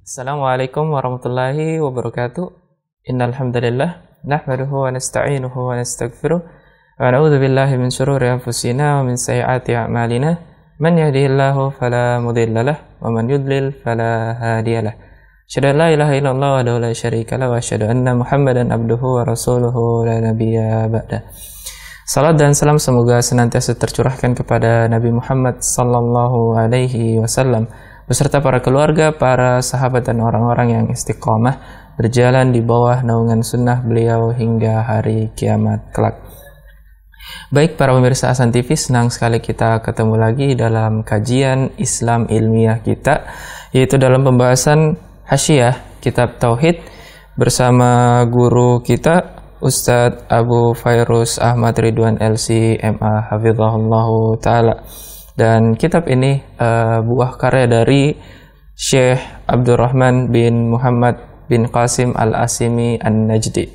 Assalamualaikum warahmatullahi wabarakatuh. Innal hamdalillah nahmaduhu wa nasta'inuhu wa nastaghfiruh wa na'udzu billahi min shururi anfusina wa min sayyiati a'malina. Man yahdihillahu fala mudilla lahu wa man yudlil fala hadiya lahu. Asyhadu an la ilaha illallah wahdahu la syarika lahu wa asyhadu anna Muhammadan abduhu wa rasuluhu la nabiyya ba'da. Salat dan salam semoga senantiasa tercurahkan kepada Nabi Muhammad sallallahu alaihi wasallam beserta para keluarga, para sahabat dan orang-orang yang istiqomah berjalan di bawah naungan sunnah beliau hingga hari kiamat kelak. Baik para pemirsa Hasan TV, senang sekali kita ketemu lagi dalam kajian Islam ilmiah kita, yaitu dalam pembahasan Hasyiah Kitab Tauhid bersama guru kita Ustadz Abu Fairuz Ahmad Ridwan LC MA Hafizahullahu Ta'ala. Dan kitab ini buah karya dari Syekh Abdurrahman bin Muhammad bin Qasim Al-Asimi An-Najdi.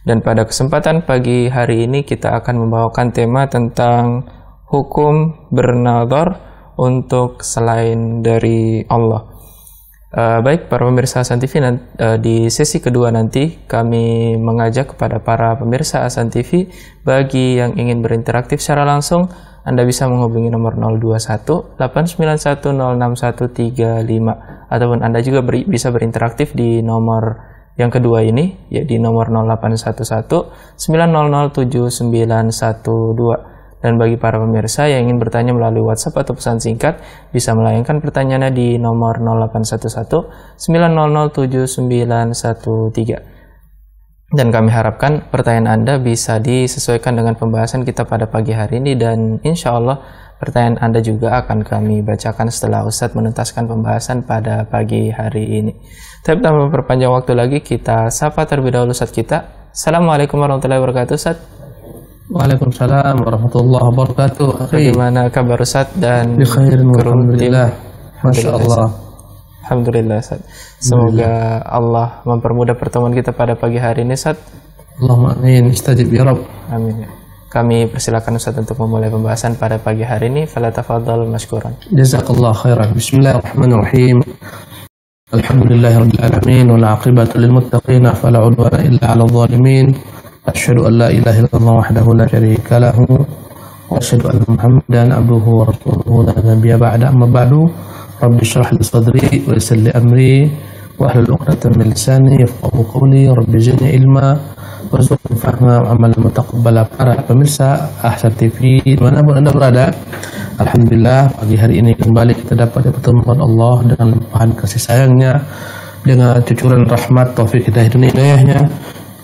Dan pada kesempatan pagi hari ini kita akan membawakan tema tentang hukum bernadhar untuk selain dari Allah. Baik para pemirsa Hasan TV, di sesi kedua nanti kami mengajak kepada para pemirsa Hasan TV, bagi yang ingin berinteraksi secara langsung, Anda bisa menghubungi nomor 021 891 06135, ataupun Anda juga bisa berinteraksi di nomor yang kedua ini, yaitu di nomor 0811 900 7912. Dan bagi para pemirsa yang ingin bertanya melalui WhatsApp atau pesan singkat, bisa melayangkan pertanyaannya di nomor 0811 900 7913. Dan kami harapkan pertanyaan Anda bisa disesuaikan dengan pembahasan kita pada pagi hari ini, dan insya Allah pertanyaan Anda juga akan kami bacakan setelah Ustadz menuntaskan pembahasan pada pagi hari ini. Tapi tanpa memperpanjang waktu lagi, kita sapa terlebih dahulu Ustadz kita. Assalamualaikum warahmatullahi wabarakatuh Ustadz. Waalaikumsalam warahmatullahi wabarakatuh. Bagaimana kabar Ustadz dan bikhairin walhamdulillah. Masya Allah. Alhamdulillah Ustaz. Semoga Allah mempermudah pertemuan kita pada pagi hari ini Ustaz. Allahumma amin. Istajib ya Rabb. Amin. Kami persilakan Ustaz untuk memulai pembahasan pada pagi hari ini. Fala tafadhal mashkuran. Jazakallah khairan. Bismillahirrahmanirrahim. Alhamdulillahirabbil alamin wal 'aqibatu lil muttaqin fala 'udwana illa 'alal zalimin. Asyhadu an la ilaha illallah wahdahu la syarika lahu wa asyhadu anna Muhammadan abduhu wa rasuluhu la nabiyya ba'da. Amma ba'du. Rabbi shrah li sadri wa yassir li amri wa hlul 'uqdatam min lisani yafqahu qawli. Rabbi zidni ilma warzuqni fahma wa amalan mutaqabbala. Para pemirsa Hasan TV dimanapun Anda berada, alhamdulillah pagi hari ini kembali kita dapat dipertemukan Allah dengan limpahan kasih sayangnya, dengan cucuran rahmat taufik hidayahnya,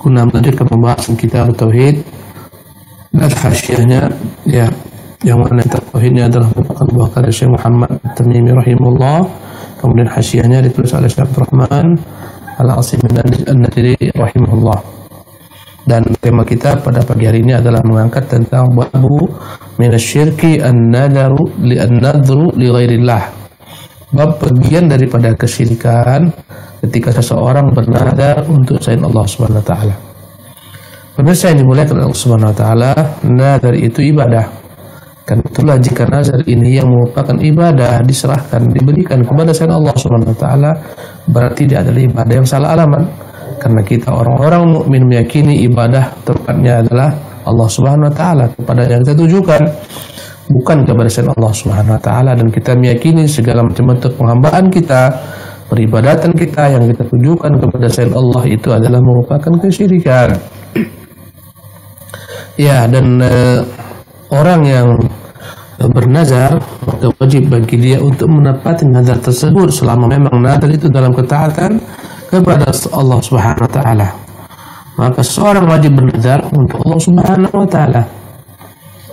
guna melanjutkan pembahasan kitab Tauhid dan hasyiahnya, ya, yang mana tauhidnya adalah merupakan buah karya Syekh Muhammad At-Tamimi rahimahullah. Kemudian hasyiahnya ditulis oleh Syekh Abdurrahman Al-Asimi An-Najdi rahimahullah. Dan tema kita pada pagi hari ini adalah mengangkat tentang babu minasyirki an-nadru li ghairillah. Bab bagian daripada kesyirikan ketika seseorang bernadar untuk selain Allah Subhanahu wa taala. Pemirsa yang dimuliakan Allah Subhanahu wa taala, nadar itu ibadah. Kan itulah jika nazar ini yang merupakan ibadah diserahkan, diberikan kepada selain Allah Subhanahu wa taala, berarti dia adalah ibadah yang salah alamat. Karena kita orang-orang mukmin meyakini ibadah tempatnya adalah Allah Subhanahu wa taala, kepada yang kita tujukan, bukan kepada selain Allah Subhanahu wa taala. Dan kita meyakini segala macam bentuk penghambaan kita, peribadatan kita yang kita tujukan kepada selain Allah itu adalah merupakan kesyirikan. Ya, dan orang yang bernazar, maka wajib bagi dia untuk menepati nazar tersebut selama memang nazar itu dalam ketaatan kepada Allah Subhanahu wa taala. Maka seorang wajib bernazar untuk Allah Subhanahu wa taala.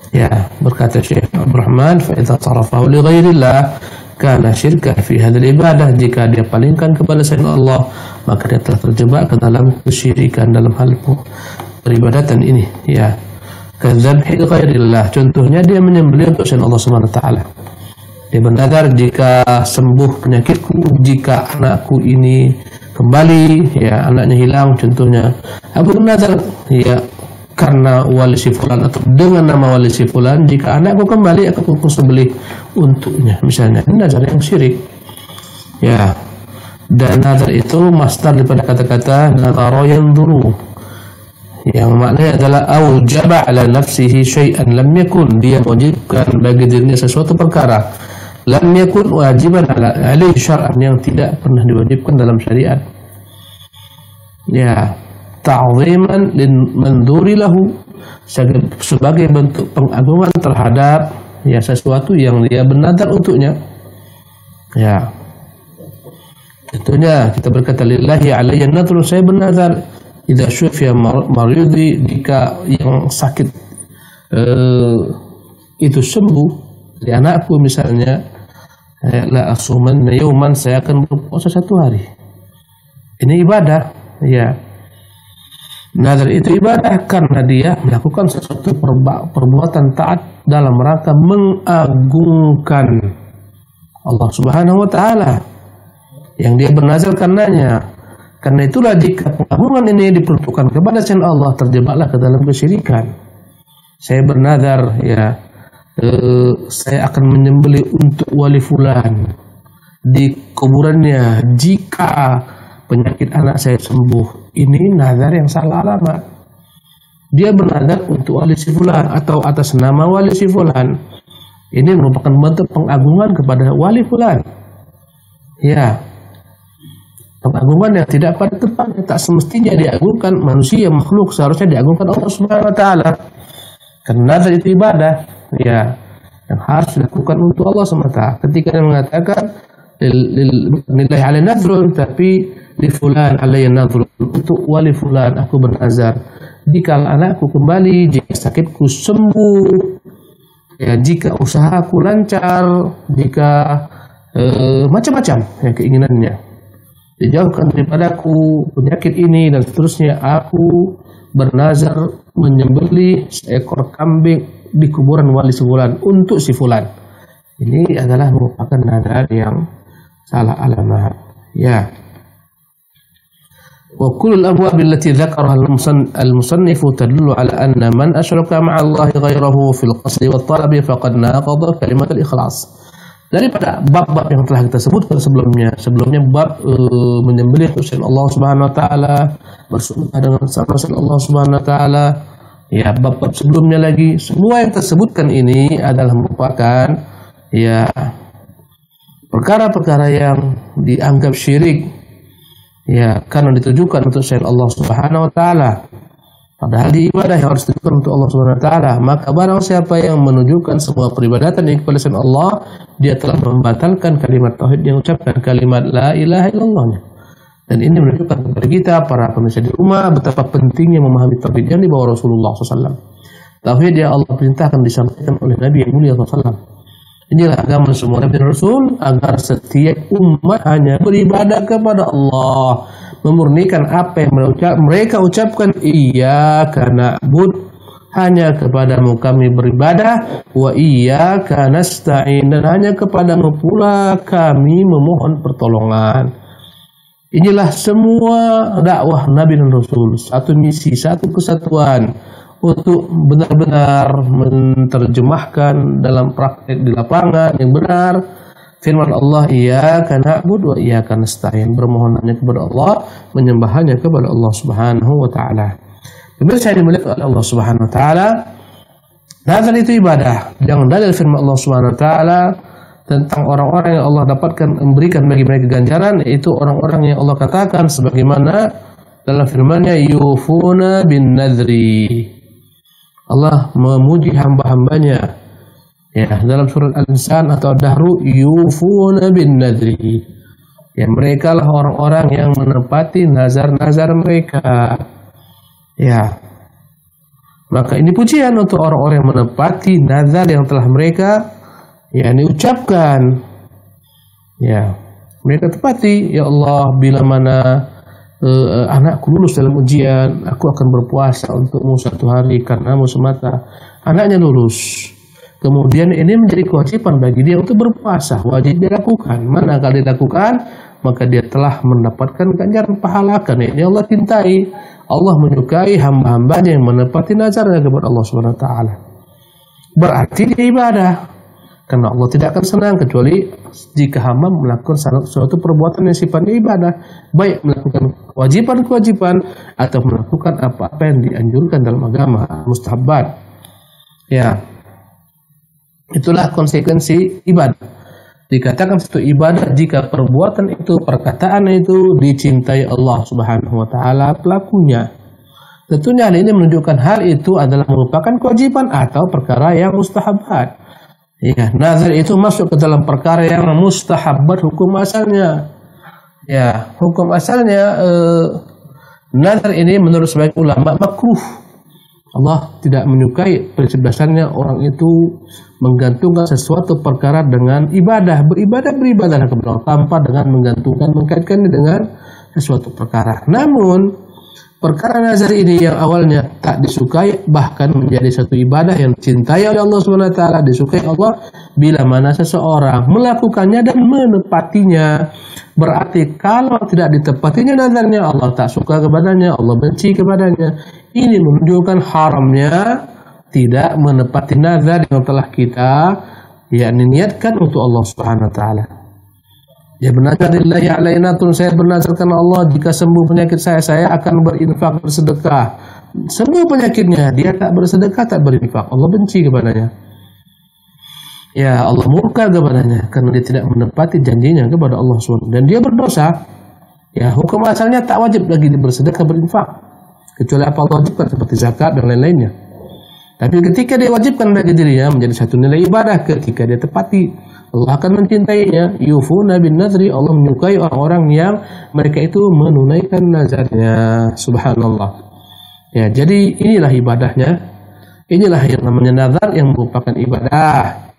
Ya, berkata Syekh Abdurrahman, fa idza tarafahu li ghairillah kana syirka fi hadhihi ibadah. Jika dia palingkan kepada selain Allah, maka dia telah terjebak ke dalam kesyirikan dalam hal peribadatan ini, ya. Kadzabhi ghairillah, contohnya dia menyembelih untuk selain Allah Subhanahu wa taala. Dia bernazar, jika sembuh penyakitku, jika anakku ini kembali, ya, anaknya hilang contohnya, aku bernazar, ya, karena wali si fulan atau dengan nama wali si fulan, jika anakku kembali aku sembelih untuknya, misalnya. Ini nazar yang syirik, ya. Dan nazar itu masdar daripada kata-kata nazara yanzuru, yang maknanya adalah aujaba ala nafsihi syai'an lam yakun, dia wajibkan bagi dirinya sesuatu perkara lam yakun wajiban alaihi syar'an, yang tidak pernah diwajibkan dalam syariat. Ya, ta'ziman lin manduri lahu, sebagai bentuk pengagungan terhadap ya sesuatu yang dia bernazar untuknya. Ya, tentunya kita berkata lillahi alayya nadru, saya bernazar idza syufiya maridi, jika yang sakit itu sembuh dari anakku misalnya, la asuman yauman, saya akan berpuasa 1 hari. Ini ibadah. Ya, nazar itu ibadah karena dia melakukan sesuatu perbuatan taat dalam rangka mengagungkan Allah Subhanahu wa taala yang dia bernazar karenanya. Karena itulah jika pengagungan ini diperuntukkan kepada selain Allah, terjebaklah ke dalam kesyirikan. Saya bernazar, ya, saya akan menyembelih untuk wali fulan di kuburannya jika penyakit anak saya sembuh. Ini nazar yang salah alamat. Dia bernazar untuk wali si fulan atau atas nama wali si fulan. Ini merupakan bentuk pengagungan kepada wali fulan. Ya, pengagungan yang tidak pada tempatnya, tak semestinya diagungkan manusia, makhluk, seharusnya diagungkan Allah Subhanahu wa taala. Karena nazar itu ibadah, ya, yang harus dilakukan untuk Allah semata. Ketika dia mengatakan lillahi alaihi nadhrun, tapi li fulan alaihi nadhrun, untuk wali fulan aku bernazar jika anakku kembali, jika sakitku sembuh, ya, jika usahaku lancar, jika macam-macam ya keinginannya dijauhkan daripadaku penyakit ini dan seterusnya, aku bernazar menyembelih seekor kambing di kuburan wali si fulan untuk si fulan. Ini adalah merupakan nazar yang salah alamat. Ya. Wa kullu al-abwab allati dzakaraha al-musannif tadullu ala anna man asyraka ma'a Allah ghayrahu fil qasdi wat talabi faqad naqadha kalimat al-ikhlas. Daripada bab-bab yang telah kita sebutkan sebelumnya bab menyembelih selain Allah Subhanahu wa taala, bersumpah dengan selain Allah Subhanahu wa taala, ya, bab-bab sebelumnya lagi, semua yang tersebutkan ini adalah merupakan ya perkara-perkara yang dianggap syirik, ya, karena ditujukan untuk selain Allah Subhanahu wa taala. Padahal di ibadah yang harus ditujukan untuk Allah Subhanahu wa taala. Maka barang siapa yang menunjukkan semua peribadatan ini kepada selain Allah, dia telah membatalkan kalimat tauhid yang ucapkan, kalimat la ilaha illallah. Dan ini menunjukkan kepada kita para pemirsa di rumah betapa pentingnya memahami tauhid yang dibawa Rasulullah SAW. Tauhid yang Allah perintahkan disampaikan oleh Nabi yang mulia SAW. Inilah agama semua Nabi dan Rasul, agar setiap umat hanya beribadah kepada Allah, memurnikan apa yang mereka ucapkan, iyyaka na'budu, hanya kepadamu kami beribadah, wa iyyaka nasta'in, dan hanya kepadamu pula kami memohon pertolongan. Inilah semua dakwah Nabi dan Rasul, satu misi, satu kesatuan, untuk benar-benar menerjemahkan dalam praktek di lapangan yang benar firman Allah, iyyaka na'budu wa iyyaka nasta'in, bermohon hanya kepada Allah, menyembah hanya kepada Allah Subhanahu wa taala. Pemirsa yang dimuliakan oleh Allah Subhanahu wa taala, nazar itu ibadah. Yang dalil firman Allah Subhanahu wa taala tentang orang-orang yang Allah dapatkan memberikan bagi mereka ganjaran, yaitu orang-orang yang Allah katakan sebagaimana dalam firman-Nya, yufuna bin nadri. Allah memuji hamba-hambanya, ya, dalam surat Al-Insan atau Ad-Dahru, yufuna bin nadri, ya, mereka lah orang-orang yang menepati nazar-nazar mereka, ya. Maka ini pujian untuk orang-orang yang menepati nazar yang telah mereka, ya, diucapkan, ya, mereka tepati. Ya Allah, bila mana anakku lulus dalam ujian, aku akan berpuasa untukmu 1 hari karenamu semata. Anaknya lulus, kemudian ini menjadi kewajiban bagi dia untuk berpuasa, wajib dilakukan. Mana kalau dilakukan, maka dia telah mendapatkan ganjaran pahala. Karena ini Allah cintai, Allah menyukai hamba-hambanya yang menepati nazarnya kepada Allah Subhanahu wa taala. Berarti dia ibadah. Karena Allah tidak akan senang kecuali jika hamba melakukan suatu perbuatan yang sifatnya ibadah, baik melakukan kewajiban-kewajiban atau melakukan apa-apa yang dianjurkan dalam agama, mustahabbat. Ya, itulah konsekuensi ibadah. Dikatakan satu ibadah jika perbuatan itu, perkataan itu dicintai Allah Subhanahu wa taala pelakunya. Tentunya hal ini menunjukkan hal itu adalah merupakan kewajiban atau perkara yang mustahabat. Ya, nazar itu masuk ke dalam perkara yang mustahabat hukum asalnya. Ya, hukum asalnya nazar ini menurut sebagian ulama makruh. Allah tidak menyukai dasarnya orang itu menggantungkan sesuatu perkara dengan ibadah, beribadah kepada Allah tanpa dengan menggantungkan, mengkaitkannya dengan sesuatu perkara. Namun perkara nazar ini yang awalnya tak disukai bahkan menjadi satu ibadah yang dicintai oleh Allah SWT, disukai Allah bila mana seseorang melakukannya dan menepatinya. Berarti kalau tidak ditepatinya nazarnya, Allah tak suka kepadanya, Allah benci kepadanya. Ini menunjukkan haramnya tidak menepati nazar yang telah kita niatkan untuk Allah SWT. Ya bernazar lillahi alainatun, saya bernazarkan Allah jika sembuh penyakit saya akan berinfak, bersedekah. Sembuh penyakitnya, dia tak bersedekah, tak berinfak, Allah benci kepadanya. Ya, Allah murka kepadanya karena dia tidak menepati janjinya kepada Allah SWT dan dia berdosa. Ya, hukum asalnya tak wajib lagi dia bersedekah, berinfak, kecuali apa Allah wajibkan seperti zakat dan lain-lainnya. Tapi ketika dia wajibkan bagi dirinya menjadi satu nilai ibadah, ketika dia tepati, Allah akan mencintainya. Yufuna bin nazri, Allah menyukai orang-orang yang mereka itu menunaikan nazarnya. Subhanallah. Ya, jadi inilah ibadahnya. Inilah yang namanya nazar yang merupakan ibadah.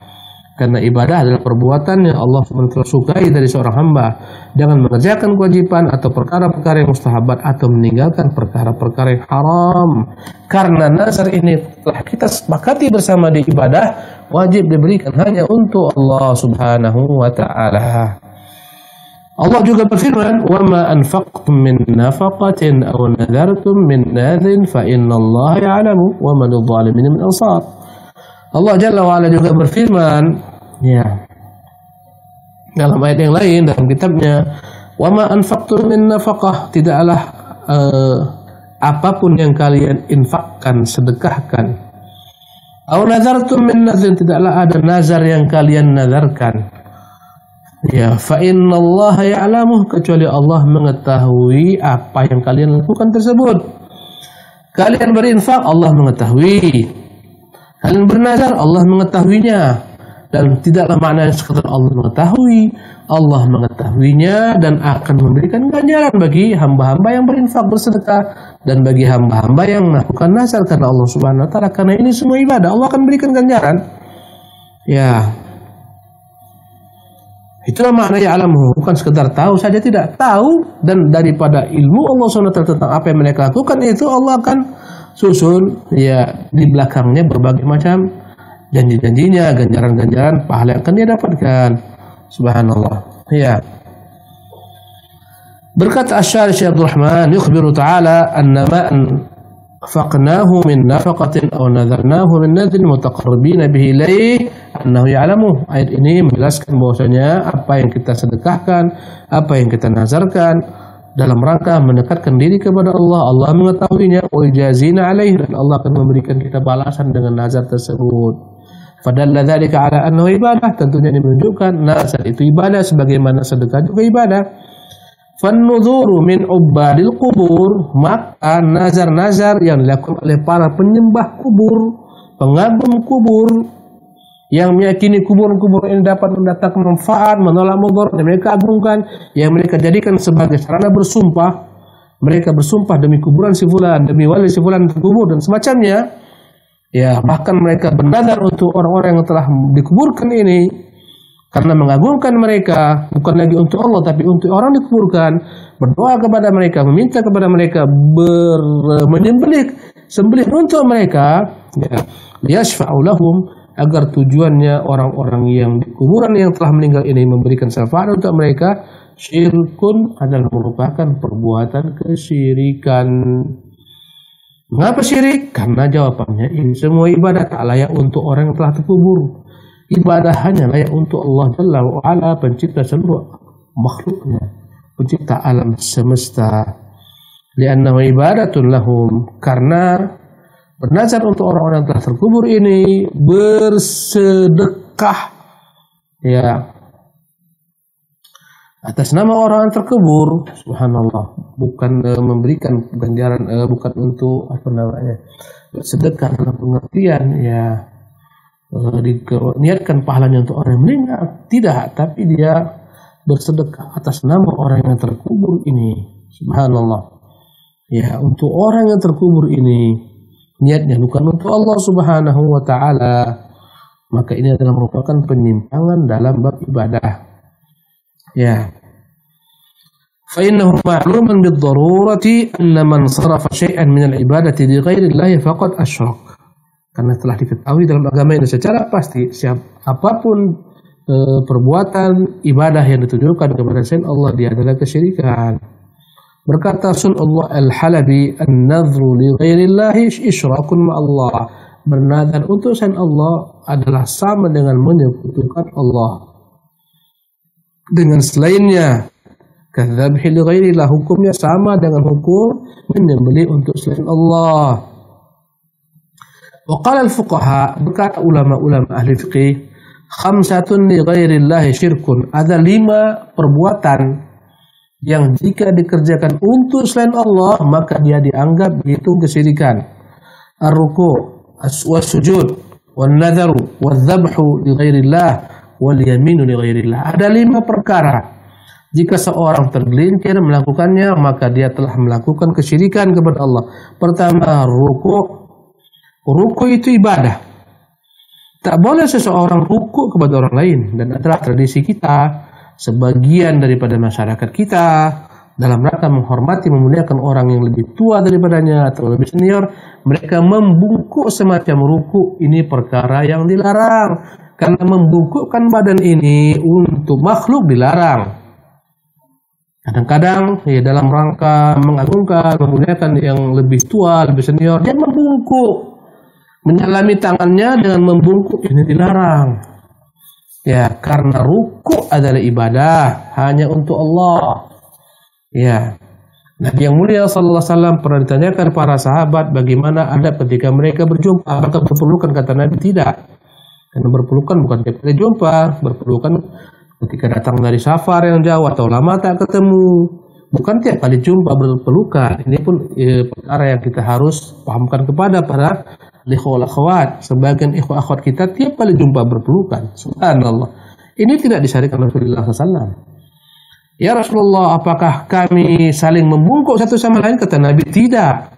Karena ibadah adalah perbuatan yang Allah SWT sukai dari seorang hamba. Jangan mengerjakan kewajiban atau perkara-perkara yang mustahabat atau meninggalkan perkara-perkara yang haram. Karena nazar ini telah kita sepakati bersama di ibadah, wajib diberikan hanya untuk Allah Subhanahu wa taala. Allah juga berfirman, "Wa ma anfaqtum min nafaqatin aw nadartum min nadhin fa innallaha ya'lamu wa man adh-dhalimin min ansar." Allah Jalla wa Ala juga berfirman, ya, dalam ayat yang lain dalam kitabnya, "Wa ma anfaqtum min nafaqah," tidaklah apapun yang kalian infakkan, sedekahkan. Aw nazartum min nazrin, tidaklah ada nazar yang kalian nazarkan. Ya, fa innallaha ya'lamu, kecuali Allah mengetahui apa yang kalian lakukan tersebut. Kalian berinfak, Allah mengetahui. Kalian bernazar, Allah mengetahuinya. Dan tidaklah maknanya sekadar Allah mengetahui, Allah mengetahuinya dan akan memberikan ganjaran bagi hamba-hamba yang berinfak, bersedekah, dan bagi hamba-hamba yang melakukan nazar karena Allah Subhanahu wa taala. Karena ini semua ibadah, Allah akan berikan ganjaran. Ya, itulah makna ya'lamu, bukan sekedar tahu saja, tidak tahu, dan daripada ilmu Allah SWT tentang apa yang mereka lakukan itu Allah akan susun ya di belakangnya berbagai macam janji-janjinya, ganjaran-ganjaran, pahala yang akan dia dapatkan. Subhanallah. Ya. Berkata Asy-Syarih Syekh Abdul Rahman, yukhbiru ta'ala anna ma anfaqnahu min nafaqatin aw nadharnahu min nadhin mutaqarribina bihi ilayhi annahu ya'lamu. Ayat ini menjelaskan bahwasanya apa yang kita sedekahkan, apa yang kita nazarkan dalam rangka mendekatkan diri kepada Allah, Allah mengetahuinya, wa yajazina alaihi, dan Allah akan memberikan kita balasan dengan nazar tersebut. Fadalla dzalika ala annahu ibadah, tentunya ini menunjukkan nazar itu ibadah sebagaimana sedekah juga ibadah. Fan-nuzuru min ubadil qubur, maka nazar-nazar yang dilakukan oleh para penyembah kubur, pengagum kubur, yang meyakini kubur-kubur ini dapat mendatangkan manfaat, menolak mudarat, yang mereka agungkan, yang mereka jadikan sebagai sarana bersumpah. Mereka bersumpah demi kuburan si fulan, demi wali si fulan terkubur dan semacamnya. Ya, bahkan mereka bernazar untuk orang-orang yang telah dikuburkan ini karena mengagungkan mereka, bukan lagi untuk Allah tapi untuk orang dikuburkan, berdoa kepada mereka, meminta kepada mereka, menyembelih sembelih untuk mereka, ya, yashfa'u lahum, agar tujuannya orang-orang yang di kuburan yang telah meninggal ini memberikan syafaat untuk mereka. Syirkun adalah merupakan perbuatan kesyirikan. Mengapa syirik? Karena jawabannya ini semua ibadah tak layak untuk orang yang telah terkubur. ibadah hanya layak untuk Allah Jalla wa Ala, pencipta seluruh makhluknya, pencipta alam semesta. Li'annahu ibadatun lahum, karena bernazar untuk orang-orang yang telah terkubur ini bersedekah ya atas nama orang yang terkubur, subhanallah, bukan memberikan ganjaran, bukan untuk apa namanya, sedekah dalam pengertian ya niatkan pahalanya untuk orang yang meninggal, tidak, tapi dia bersedekah atas nama orang yang terkubur ini, subhanallah ya. Untuk orang yang terkubur ini niatnya bukan untuk Allah Subhanahu wa ta'ala, maka ini adalah merupakan penyimpangan dalam bab ibadah ya. Fa innahu ma'lumun bid-darurati anna man sarafa syai'an min al-ibadati li ghairi Allah faqad asyrak. Karena telah diketahui dalam agama ini secara pasti, apapun perbuatan ibadah yang ditujukan kepada selain Allah, dia adalah kesyirikan. Berkata Sun Allah Al-Halabi, an-nadhru li ghairillahi isyrakun ma'allah. Bernadar untuk selain Allah adalah sama dengan menyekutukan Allah dengan selainnya. Kadzabhi li ghairillah, hukumnya sama dengan hukum menyembelih untuk selain Allah. Wa qala al-fuqaha, berkata ulama-ulama ahli fiqih, khamsatun li ghairillahi syirkun, ada 5 perbuatan yang jika dikerjakan untuk selain Allah maka dia dianggap dihitung kesyirikan. Ar-ruku', was-sujud, wan-nadharu, wadh-dhabhu li ghairillah, wal yaminu li ghairillah. Ada 5 perkara jika seorang tergelincir melakukannya maka dia telah melakukan kesyirikan kepada Allah. Pertama, ruku'. Ruku' itu ibadah. Tak boleh seseorang ruku' kepada orang lain, dan adalah tradisi kita, sebagian daripada masyarakat kita, dalam rangka menghormati, memuliakan orang yang lebih tua daripadanya atau lebih senior, mereka membungkuk semacam ruku'. Ini perkara yang dilarang, karena membungkukkan badan ini untuk makhluk dilarang. Kadang-kadang ya dalam rangka mengagungkan, memuliakan yang lebih tua, lebih senior, dia membungkuk, menyalami tangannya dengan membungkuk, ini dilarang. Ya, karena rukuk adalah ibadah hanya untuk Allah. Ya. Nabi yang mulia sallallahu alaihi wasallam pernah ditanyakan para sahabat bagaimana adab ketika mereka berjumpa, apakah berpelukan? Kata Nabi, tidak. Karena berpelukan bukan ketika jumpa, berpelukan ketika datang dari safar yang jauh atau lama tak ketemu, bukan tiap kali jumpa berpelukan. Ini pun perkara yang kita harus pahamkan kepada para ikhwah akhwat. Sebagian ikhwah akhwat kita tiap kali jumpa berpelukan. Subhanallah. Ini tidak disyariatkan Rasulullah SAW. Ya Rasulullah, apakah kami saling membungkuk satu sama lain? Kata Nabi, tidak.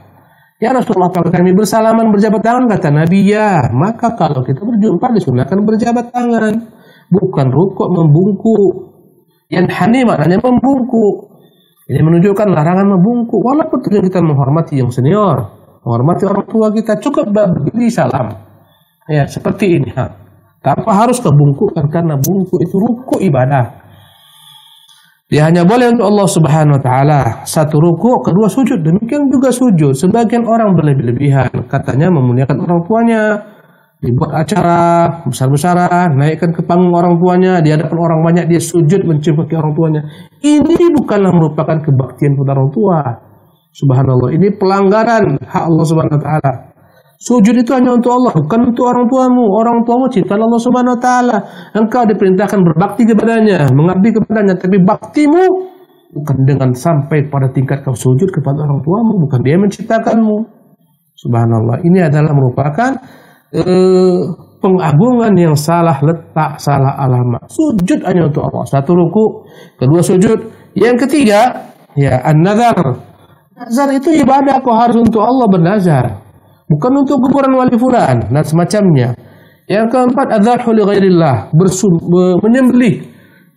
Ya Rasulullah, apakah kami bersalaman berjabat tangan? Kata Nabi, ya. Maka kalau kita berjumpa disunahkan berjabat tangan, bukan rukuk membungkuk. Yanhani maknanya membungkuk. Ini menunjukkan larangan membungkuk. Walaupun kita menghormati yang senior, menghormati orang tua kita, cukup berdiri salam. Ya, seperti ini. Tanpa harus kebungkukan, karena bungkuk itu rukuk ibadah. Dia hanya boleh untuk Allah Subhanahu wa taala. 1 rukuk, kedua sujud. Demikian juga sujud. Sebagian orang berlebih-lebihan, katanya memuliakan orang tuanya, dibuat acara besar-besaran, naikkan ke panggung orang tuanya, di hadapan orang banyak dia sujud mencium kaki orang tuanya. Ini bukanlah merupakan kebaktian kepada orang tua. Subhanallah, ini pelanggaran hak Allah Subhanahu wa taala. Sujud itu hanya untuk Allah, bukan untuk orang tuamu. Orang tuamu ciptaan Allah Subhanahu wa taala. Engkau diperintahkan berbakti kepadanya, mengabdi kepadanya, tapi baktimu bukan dengan sampai pada tingkat kau sujud kepada orang tuamu, bukan dia menciptakanmu. Subhanallah, ini adalah merupakan pengagungan yang salah letak, salah alamat. Sujud hanya untuk Allah. 1 ruku, kedua sujud. Yang ketiga, ya an-nazar. Nazar itu ibadah, kau harus untuk Allah bernazar, bukan untuk kuburan wali fulan dan semacamnya. Yang keempat, adzabhu li ghairillah, menyembelih.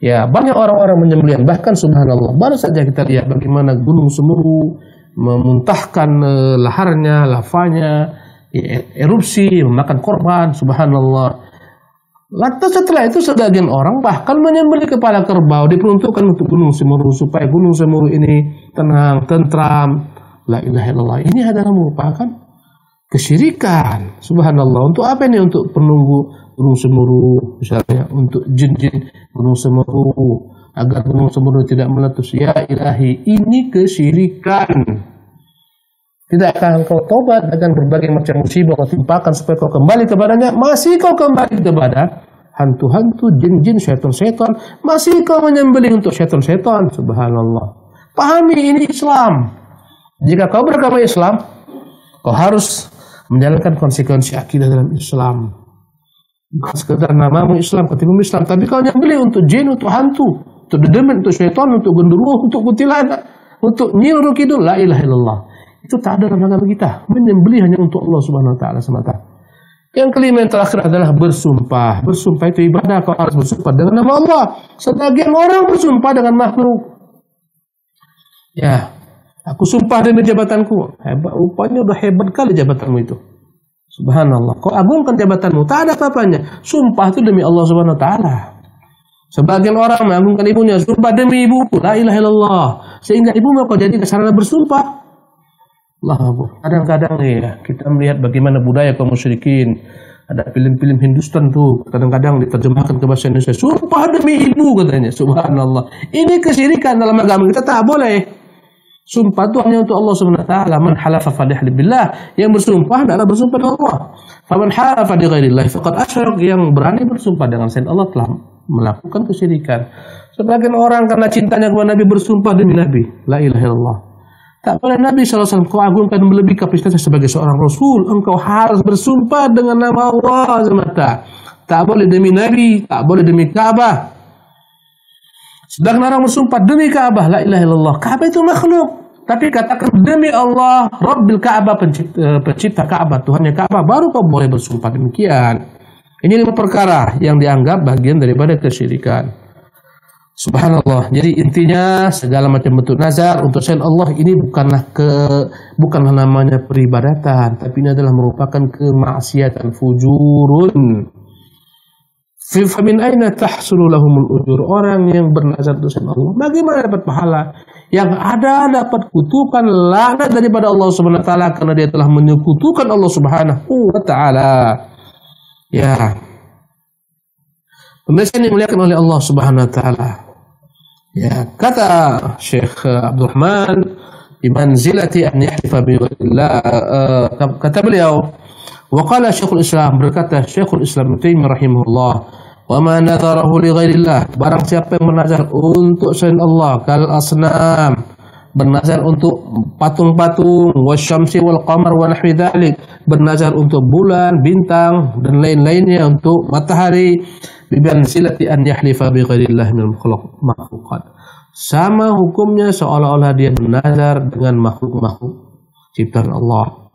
Ya, banyak orang-orang menyembelih, bahkan subhanallah, baru saja kita lihat bagaimana Gunung Semeru memuntahkan laharnya, lavanya, erupsi, memakan korban, subhanallah. Lantas setelah itu sebagian orang bahkan menyembelih kepala kerbau, diperuntukkan untuk Gunung Semeru, supaya Gunung Semeru ini tenang, tentram. La ilaha illallah. Ini adalah merupakan kesyirikan. Subhanallah. Untuk apa ini? Untuk penunggu gunung Semeru misalnya, untuk jin-jin gunung Semeru agar gunung Semeru tidak meletus. Ya ilahi, ini kesyirikan. Tidak akan kau tobat dengan berbagai macam musibah kau timpakan supaya kau kembali kepadanya, masih kau kembali kepada hantu-hantu, jin-jin, syaitan-syaitan, masih kau menyembelih untuk syaitan-syaitan. Subhanallah. Pahami, ini Islam. Jika kau beragama Islam, kau harus menjalankan konsekuensi akidah dalam Islam. Bukan sekedar namamu Islam, ketimu Islam, tapi kau nyembelih untuk jin, untuk hantu, untuk dedemen, untuk syaitan, untuk genderuwo, untuk kuntilanak, untuk Nyi Roro Kidul. La ilaha illallah. Itu tak ada dalam agama kita. Menyembelih hanya untuk Allah Subhanahu wa taala semata. Yang kelima, yang terakhir adalah bersumpah. Bersumpah itu ibadah. Kau harus bersumpah dengan nama Allah. Sebagian orang bersumpah dengan makhluk. Ya, aku sumpah demi jabatanku. Hebat, rupanya udah hebat kali jabatanmu itu. Subhanallah. Kau agungkan jabatanmu, tak ada apa-apanya. Sumpah itu demi Allah Subhanahu wa taala. Sebagian orang mengagungkan ibunya, sumpah demi ibuku, la ilaha illallah. Sehingga ibumu kau jadi sarana bersumpah. Kadang-kadang nih ya, kita melihat bagaimana budaya kaum musyrikin. Ada film-film Hindustan tuh, kadang-kadang diterjemahkan ke bahasa Indonesia. Sumpah demi ibu katanya. Subhanallah. Ini kesyirikan dalam agama kita, tak boleh. Sumpah itu hanya untuk Allah Subhanahu wa taala. Man halafa falyahlif billah. Yang bersumpah adalah bersumpah dengan Allah. Faman halafa bi ghairillah faqad asyrak. Yang berani bersumpah dengan selain Allah telah melakukan kesyirikan. Sebagian orang karena cintanya kepada Nabi bersumpah demi Nabi. La ilaha illallah. Tak boleh. Nabi SAW kau agungkan melebihi kapasitasnya sebagai seorang Rasul. Engkau harus bersumpah dengan nama Allah semata. Tak boleh demi Nabi, tak boleh demi Ka'bah. Sedangkan orang bersumpah demi Ka'bah, la ilaha illallah. Ka'bah itu makhluk. Tapi katakan demi Allah, Rabbil Ka'bah, pencipta Ka'bah, Tuhannya Ka'bah, baru kau boleh bersumpah demikian. Ini 5 perkara yang dianggap bagian daripada kesyirikan. Subhanallah. Jadi intinya segala macam bentuk nazar untuk selain Allah ini bukanlah namanya peribadatan, tapi ini adalah merupakan kemaksiatan, fujurun. Famin aina tahsulu lahumul ujur. Orang yang bernazar untuk selain Allah, bagaimana dapat pahala? Yang ada dapat kutukan, laknat daripada Allah Subhanahu wa taala karena dia telah menyekutukan Allah Subhanahu wa taala. Ya. Pemirsa yang dimuliakan oleh Allah Subhanahu wa taala. Ya, kata Syekh Abdurrahman bi manzilati an yahlifa bi ghairillah, kata beliau, wa qala Syekhul Islam, berkata Syekhul Islam Taimiyah rahimahullah, wa ma nadharahu li ghairillah, barang siapa yang bernazar untuk selain Allah, kal asnam, bernazar untuk patung-patung, wasyamsi wal qamar wa nahwi dzalik, bernazar untuk bulan, bintang dan lain-lainnya, untuk matahari, biban silati an yahlifa bi ghairillah min makhluqat, sama hukumnya seolah-olah dia bernazar dengan makhluk-makhluk ciptaan Allah.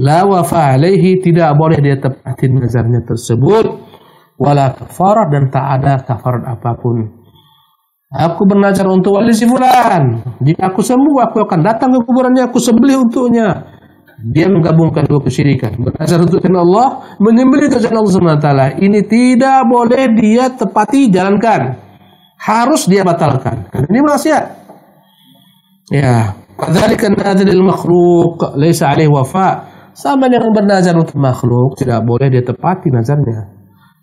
La wafa alaihi, tidak boleh dia tepati nazarnya tersebut. Wala kafarah, dan tak ada kafarat apapun. Aku bernazar untuk wali si fulan, jika aku sembuh aku akan datang ke kuburannya, aku sembelih untuknya. Dia menggabungkan dua kesyirikan, bernazar untuk Allah, menyembelih untuk Allah Subhanahu wa taala. Ini tidak boleh dia tepati, jalankan. Harus dia batalkan. Karena ini maksiat. Ya, kadzalika nazarul makhluq laisa alaihi wafa. Sama dengan bernazar untuk makhluk, tidak boleh dia tepati nazarnya.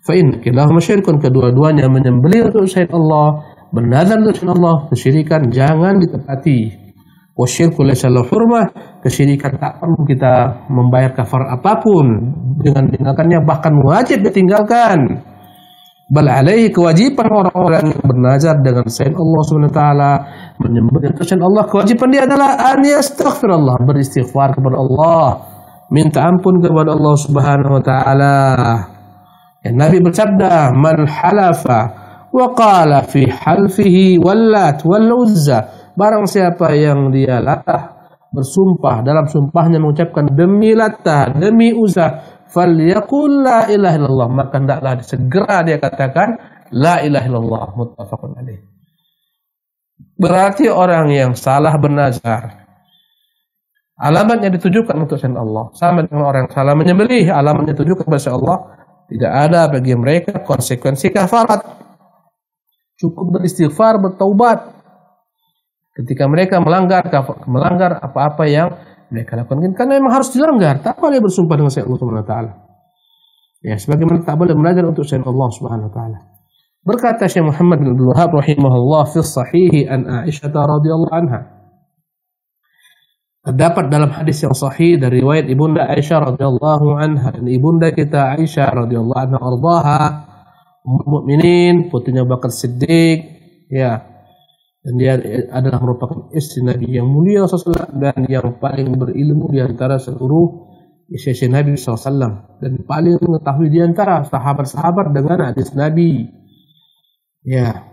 Fa in kilahuma syirkun, kedua-duanya menyembelih untuk selain Allah, bernazar untuk selain Allah, kesyirikan jangan ditepati. Wasyirku laysa lahu hurmah, kesyirikan tak perlu kita membayar kafarat apapun dengan meninggalkannya, bahkan wajib ditinggalkan. Bal alaihi, kewajiban orang-orang yang bernazar dengan selain Allah Subhanahu wa taala, menyembelih untuk selain Allah, kewajiban dia adalah an yastaghfirullah, beristighfar kepada Allah, minta ampun kepada Allah Subhanahu wa taala. Ya, Nabi bersabda, man halafa wa qala fi halfihi wallat wal uzza, barang siapa yang dia latah, bersumpah dalam sumpahnya mengucapkan demi Latah, demi Uzza, falyaqul la ilaha illallah, maka hendaklah segera dia katakan la ilaha illallah. Muttafaqun alaih. Berarti orang yang salah bernazar, alamatnya ditujukan untuk selain Allah, sama dengan orang yang salah menyembelih, alamatnya ditujukan kepada Allah. Tidak ada bagi mereka konsekuensi kafarat. Cukup beristighfar, bertaubat ketika mereka melanggar apa-apa yang mereka lakukan karena memang harus dilanggar. Tak boleh bersumpah dengan selain Allah Subhanahu wa taala. Ya, sebagaimana tak boleh bernazar untuk selain Allah Subhanahu wa taala. Berkata Syekh Muhammad bin Abdul Wahhab rahimahullah fi sahih an Aisyah radhiyallahu anha. Terdapat dalam hadis yang sahih dari riwayat Ibunda Aisyah radhiyallahu anha, dan ibunda kita Aisyah radhiyallahu anha ardhaha, ummul mukminin, putrinya Abu Bakar Siddiq, ya. Dan dia adalah merupakan istri Nabi yang mulia SAW dan yang paling berilmu di antara seluruh istri Nabi SAW, dan paling mengetahui di antara sahabat-sahabat dengan hadis Nabi. Ya.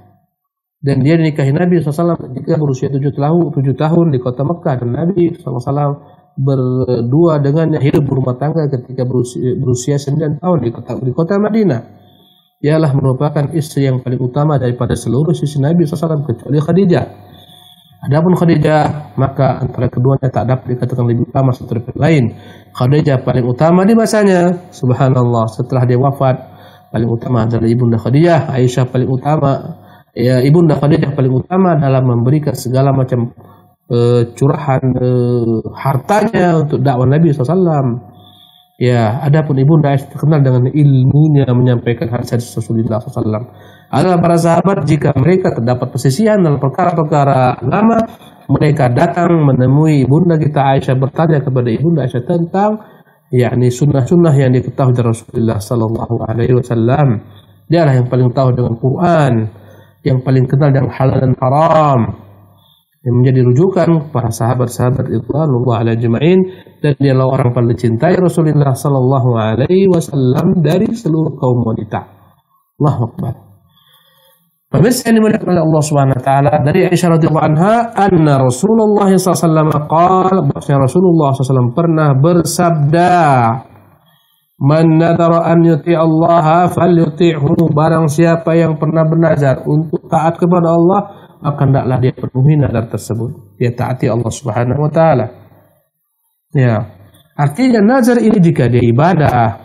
Dan dia dinikahi Nabi SAW ketika berusia 7 tahun di kota Mekah, dan Nabi SAW berdua dengannya hidup berumah tangga ketika berusia 9 tahun di kota Madinah. Ialah merupakan istri yang paling utama daripada seluruh istri Nabi SAW kecuali Khadijah. Adapun Khadijah, maka antara keduanya tak dapat dikatakan lebih utama satu daripada lain. Khadijah paling utama di masanya, subhanallah. Setelah dia wafat, paling utama adalah ibunda Khadijah. Aisyah paling utama, ya, ibunda Khadijah paling utama dalam memberikan segala macam curahan hartanya untuk dakwah Nabi SAW. Ya, adapun ibunda Aisyah terkenal dengan ilmunya menyampaikan hadis Rasulullah SAW. Adalah para sahabat, jika mereka terdapat persisian dalam perkara-perkara agama, mereka datang menemui ibunda kita Aisyah, bertanya kepada ibunda Aisyah tentang yakni sunnah-sunnah yang diketahui dari Rasulullah SAW. Dialah yang paling tahu dengan Quran, yang paling kenal dengan halal dan haram, yang menjadi rujukan para sahabat-sahabat ridwanullah alaihi ajma'in, dan dialah orang paling dicintai Rasulullah sallallahu alaihi wasallam dari seluruh kaum wanita. Allahu akbar. Pemirsa yang dimuliakan oleh Allah Subhanahu wa taala, dari Aisyah radhiyallahu anha, anna Rasulullah sallallahu alaihi wasallam qala, bahwasanya Rasulullah SAW pernah bersabda, man nadara an yuti Allah falyuti'hu, barang siapa yang pernah bernazar untuk taat kepada Allah, maka hendaklah dia penuhi nazar tersebut. Dia taati Allah Subhanahu wa taala. Ya. Artinya nazar ini jika dia ibadah,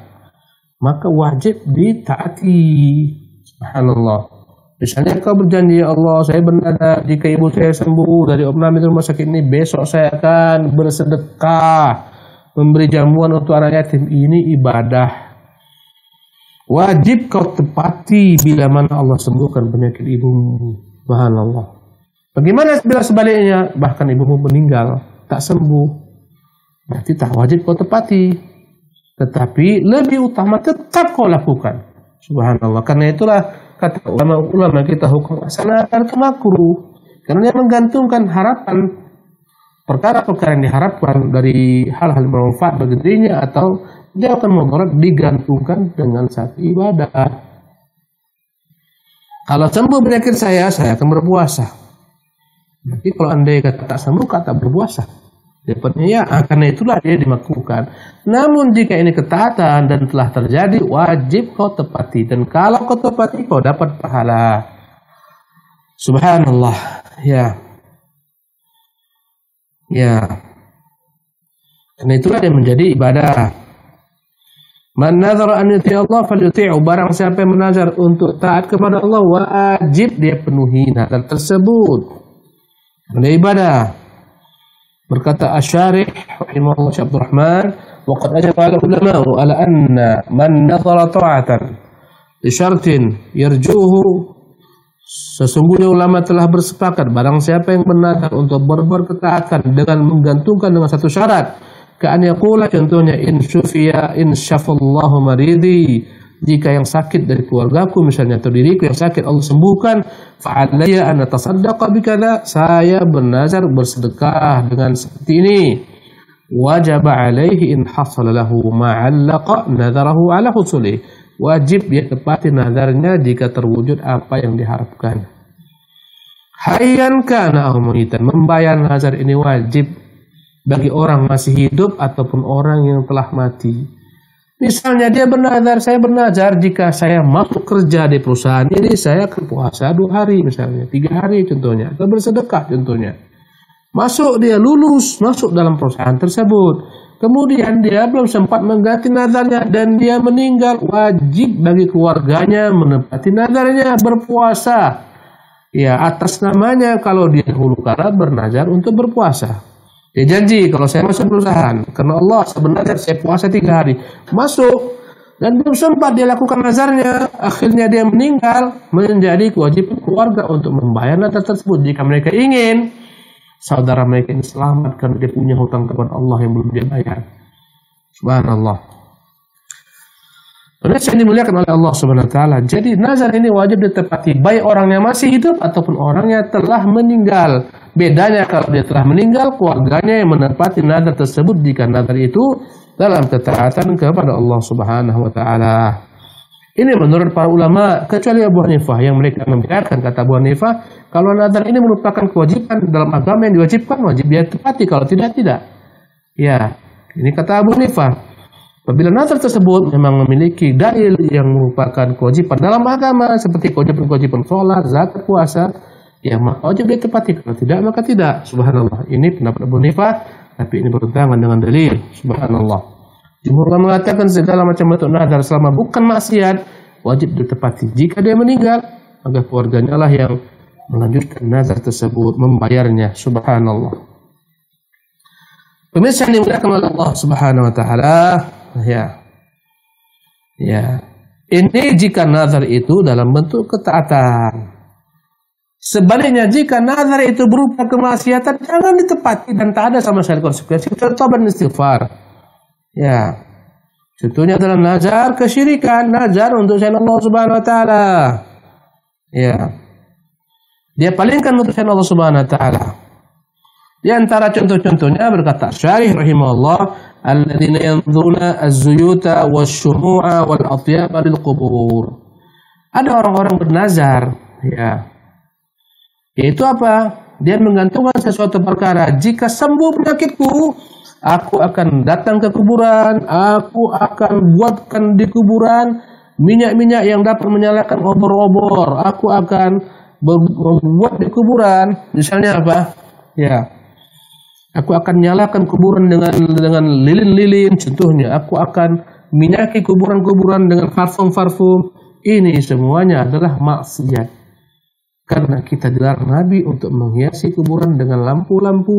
maka wajib ditaati. Subhanallah. Misalnya kau berjanji, ya Allah, saya bernazar jika ibu saya sembuh dari opname di rumah sakit ini, besok saya akan bersedekah, memberi jamuan untuk anak yatim. Ini ibadah. Wajib kau tepati bila mana Allah sembuhkan penyakit ibumu. Subhanallah. Bagaimana bila sebaliknya, bahkan ibumu meninggal tak sembuh, berarti tak wajib kau tepati, tetapi lebih utama tetap kau lakukan. Subhanallah. Karena itulah kata ulama kita, hukum laksanakan itu makruh, karena dia menggantungkan harapan perkara-perkara yang diharapkan dari hal-hal bermanfaat bagi dirinya atau dia akan mudarat, digantungkan dengan satu ibadah. Kalau sembuh penyakit saya akan berpuasa. Berarti kalau andai kata tak sembuh, kata berpuasa. Dapatnya ya, karena itulah dia dimakruhkan. Namun jika ini ketaatan dan telah terjadi, wajib kau tepati. Dan kalau kau tepati, kau dapat pahala. Subhanallah. Ya. Ya. Karena itulah dia menjadi ibadah. Man nazara an yuti Allah falyuti'u, barang siapa yang menazar untuk taat kepada Allah, wajib dia penuhi nazar tersebut. Ada ibadah. Berkata Asy-Syarih rahimahullah Syekh Abdul Rahman, wa qad ajma'a al-ulama'u ala anna man nazara ta'atan li syartin yarjuhu, sesungguhnya ulama telah bersepakat barang siapa yang bernazar untuk berbuat ketaatan dengan menggantungkan dengan satu syarat, ka'an yaqula, contohnya in syafallahu maridi, jika yang sakit dari keluargaku misalnya atau diriku yang sakit Allah sembuhkan, fa'alayya an atasaddaqa bikala, saya bernazar bersedekah dengan seperti ini. Wajaba alaihi in hasala lahu ma'allaqa nadharahu ala husuli, wajib dia tepati nazarnya jika terwujud apa yang diharapkan. Hayyan kana aw muitan, membayar nazar ini wajib bagi orang masih hidup ataupun orang yang telah mati. Misalnya dia bernazar, saya bernazar jika saya masuk kerja di perusahaan ini, saya akan puasa 2 hari misalnya, 3 hari contohnya, atau bersedekah contohnya. Masuk, dia lulus, masuk dalam perusahaan tersebut. Kemudian dia belum sempat mengganti nazarnya dan dia meninggal, wajib bagi keluarganya menepati nazarnya, berpuasa. Ya, atas namanya kalau dia dahulu kala bernazar untuk berpuasa. Dia janji, kalau saya masuk perusahaan, karena Allah sebenarnya saya puasa 3 hari, masuk. Dan belum sempat dia lakukan nazarnya, akhirnya dia meninggal, menjadi kewajiban keluarga untuk membayar nazar tersebut. Jika mereka ingin saudara mereka ini selamat karena dia punya hutang kepada Allah yang belum dia bayar. Subhanallah. Yang dimuliakan oleh Allah Subhanahu wa taala. Jadi nazar ini wajib ditepati baik orang yang masih hidup ataupun orang yang telah meninggal. Bedanya kalau dia telah meninggal, keluarganya yang menepati nazar tersebut jika nazar itu dalam ketaatan kepada Allah Subhanahu wa taala. Ini menurut para ulama, kecuali Abu Hanifah yang mereka membiarkan, kata Abu Hanifah, kalau nazar ini merupakan kewajiban dalam agama yang diwajibkan, wajib dia tepati, kalau tidak, tidak. Ya, ini kata Abu Hanifah. Apabila nazar tersebut memang memiliki dalil yang merupakan kewajiban dalam agama, seperti kewajiban sholat, zakat, puasa, ya maka wajib dia tepati, kalau tidak, maka tidak. Subhanallah. Ini pendapat Abu Hanifah, tapi ini bertentangan dengan dalil. Subhanallah. Jumhur mengatakan segala macam bentuk nazar selama bukan maksiat wajib ditepati. Jika dia meninggal, maka keluarganya lah yang melanjutkan nazar tersebut, membayarnya. Subhanallah. Pemirsa yang dimuliakan oleh Allah Subhanahu wa taala, ya. Ini jika nazar itu dalam bentuk ketaatan. Sebaliknya jika nazar itu berupa kemaksiatan, jangan ditepati dan tak ada sama sekali konsekuensi kecuali taubat dan istighfar. Ya. Contohnya adalah nazar kesyirikan, nazar untuk selain Allah Subhanahu wa taala. Ya. Dia palingkan untuk selain Allah Subhanahu wa taala. Di antara contoh-contohnya berkata Syarih rahimahullah, alladzina yanzuruna az-zuyuta wasyumu'a wal atyaba lil qubur. Ada orang-orang bernazar, ya. Yaitu apa? Dia menggantungkan sesuatu perkara. Jika sembuh penyakitku, aku akan datang ke kuburan, aku akan buatkan di kuburan minyak-minyak yang dapat menyalakan obor-obor. Aku akan membuat di kuburan, misalnya apa? Ya. Aku akan nyalakan kuburan dengan lilin-lilin, contohnya. Aku akan minyaki kuburan-kuburan dengan parfum-parfum. Ini semuanya adalah maksiat. Karena kita dilarang Nabi untuk menghiasi kuburan dengan lampu-lampu,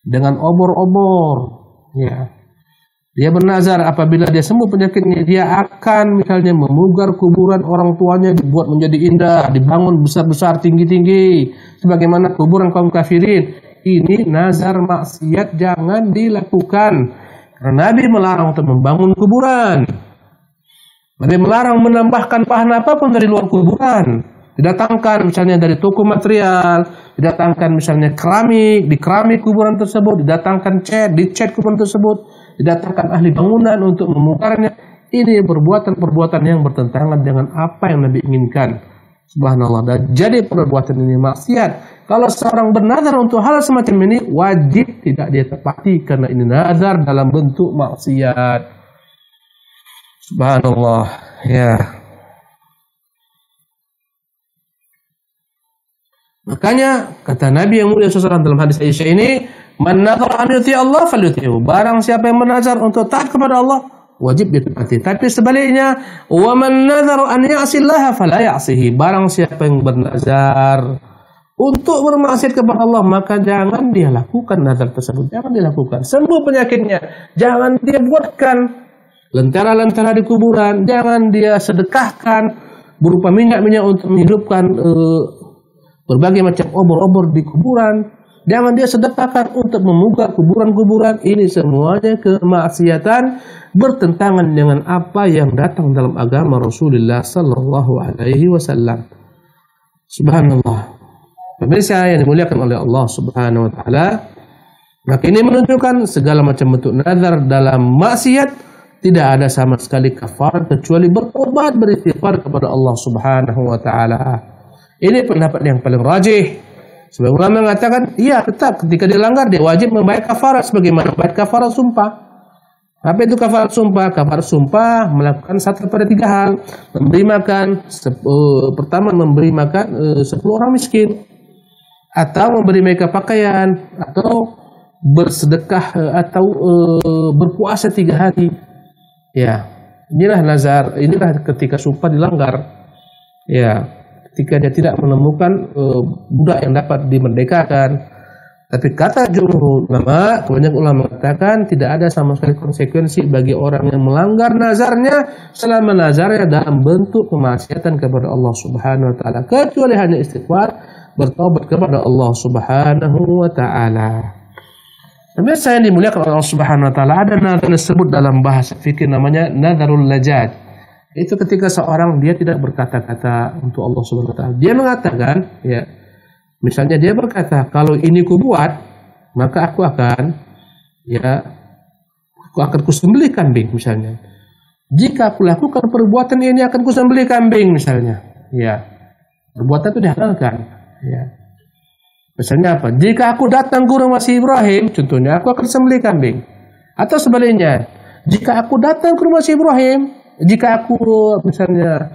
dengan obor-obor. Ya. Dia bernazar apabila dia sembuh penyakitnya, dia akan misalnya memugar kuburan orang tuanya, dibuat menjadi indah, dibangun besar-besar, tinggi-tinggi, sebagaimana kuburan kaum kafirin. Ini nazar maksiat, jangan dilakukan. Karena Nabi melarang untuk membangun kuburan. Nabi melarang menambahkan bahan apapun dari luar kuburan. Didatangkan misalnya dari toko material, didatangkan misalnya keramik, di keramik kuburan tersebut, didatangkan cat, di cat kuburan tersebut, didatangkan ahli bangunan untuk memukarnya. Ini perbuatan-perbuatan yang bertentangan dengan apa yang Nabi inginkan. Subhanallah. Dan jadi perbuatan ini maksiat. Kalau seorang bernazar untuk hal semacam ini, wajib tidak dia tepati karena ini nazar dalam bentuk maksiat. Subhanallah. Ya. Makanya kata Nabi yang mulia SAW dalam hadis Aisyah ini, man nazara an yuti Allah falyuti'hu. Barang siapa yang bernazar untuk taat kepada Allah, wajib ditepati. Tapi sebaliknya, wa man nazara an ya'sillaha fala ya'sihi. Barang siapa yang bernazar untuk bermaksiat kepada Allah, maka jangan dia lakukan nazar tersebut. Jangan dilakukan. Sembuh penyakitnya, jangan dia buatkan lentera-lentera di kuburan, jangan dia sedekahkan berupa minyak-minyak untuk menghidupkan berbagai macam obor-obor di kuburan. Jangan dia sedekahkan untuk memugar kuburan-kuburan. Ini semuanya kemaksiatan, bertentangan dengan apa yang datang dalam agama Rasulullah sallallahu alaihi wasallam. Subhanallah. Pemirsa yang dimuliakan oleh Allah Subhanahu wa taala, maka ini menunjukkan segala macam bentuk nazar dalam maksiat tidak ada sama sekali kafarat kecuali bertobat, beristighfar kepada Allah Subhanahu wa taala. Ini pendapat yang paling rajih. Sebagian ulama mengatakan, iya tetap ketika dilanggar dia wajib membayar kafarat sebagaimana membayar kafarat sumpah. Apa itu kafarat sumpah? Kafarat sumpah melakukan satu daripada 3 hal. Memberi makan, pertama memberi makan 10 orang miskin, atau memberi mereka pakaian, atau bersedekah, atau berpuasa 3 hari. Ya, inilah nazar, inilah ketika sumpah dilanggar. Ya. Ketika dia tidak menemukan budak yang dapat dimerdekakan, Tapi kata jumhur ulama, kebanyakan ulama mengatakan tidak ada sama sekali konsekuensi bagi orang yang melanggar nazarnya selama nazarnya dalam bentuk kemaksiatan kepada Allah Subhanahu wa taala, kecuali hanya istighfar, bertobat kepada Allah Subhanahu wa taala. Pemirsa yang dimuliakan Allah Subhanahu wa taala, ada nazar disebut dalam bahasa fikih namanya nazarul lajaj. Itu ketika seorang dia tidak berkata-kata untuk Allah Subhanahu wa taala. Dia mengatakan, ya, misalnya dia berkata, kalau ini kubuat, maka aku akan kusembelih kambing misalnya. Jika aku lakukan perbuatan ini akan kusembelih kambing misalnya. Ya. Perbuatan itu dihalalkan, ya. Misalnya apa? Jika aku datang ke rumah si Ibrahim, contohnya aku akan sembelih kambing. Atau sebaliknya, jika aku datang ke rumah si Ibrahim, jika aku misalnya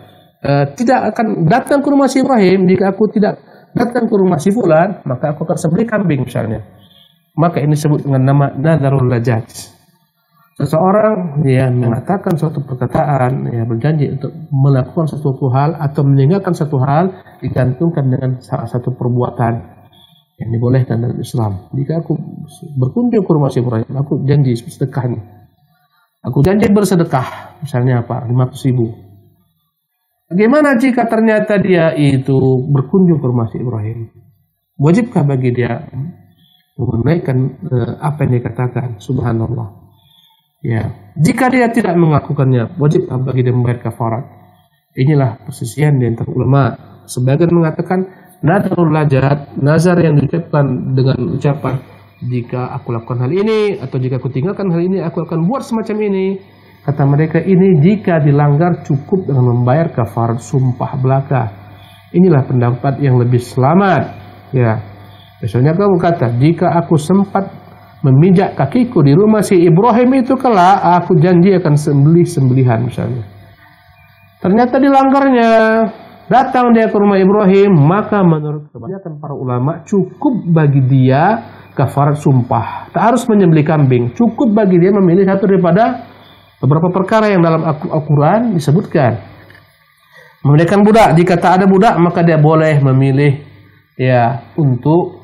tidak akan datang ke rumah si Ibrahim, jika aku tidak datang ke rumah si fulan, maka aku akan sembelih kambing misalnya. Maka ini disebut dengan nama nazarul lajaj. Seseorang yang mengatakan suatu perkataan, ya, berjanji untuk melakukan sesuatu hal atau meninggalkan satu hal digantungkan dengan salah satu perbuatan yang dibolehkan dalam Islam. Jika aku berkunjung ke rumah si Ibrahim, aku janji sedekah nih. Aku janji bersedekah, misalnya apa? 500.000. Bagaimana jika ternyata dia itu berkunjung ke rumah si Ibrahim? Wajibkah bagi dia menunaikan apa yang dikatakan? Subhanallah. Ya, jika dia tidak melakukannya, wajibkah bagi dia membayar kafarat? Inilah persisian di antara ulama. Sebagian mengatakan nazarul lajat, nazar yang diucapkan dengan ucapan jika aku lakukan hal ini atau jika aku tinggalkan hal ini aku akan buat semacam ini. Kata mereka ini jika dilanggar cukup dengan membayar kafarat sumpah belaka. Inilah pendapat yang lebih selamat. Ya, misalnya kamu kata jika aku sempat memijak kakiku di rumah si Ibrahim itu kelak aku janji akan sembelihan misalnya. Ternyata dilanggarnya. Datang dia ke rumah Ibrahim, maka menurut kebanyakan para ulama cukup bagi dia kafarat sumpah. Tak harus menyembelih kambing, cukup bagi dia memilih satu daripada beberapa perkara yang dalam Al-Quran disebutkan. Memilihkan budak, jika tak ada budak maka dia boleh memilih ya untuk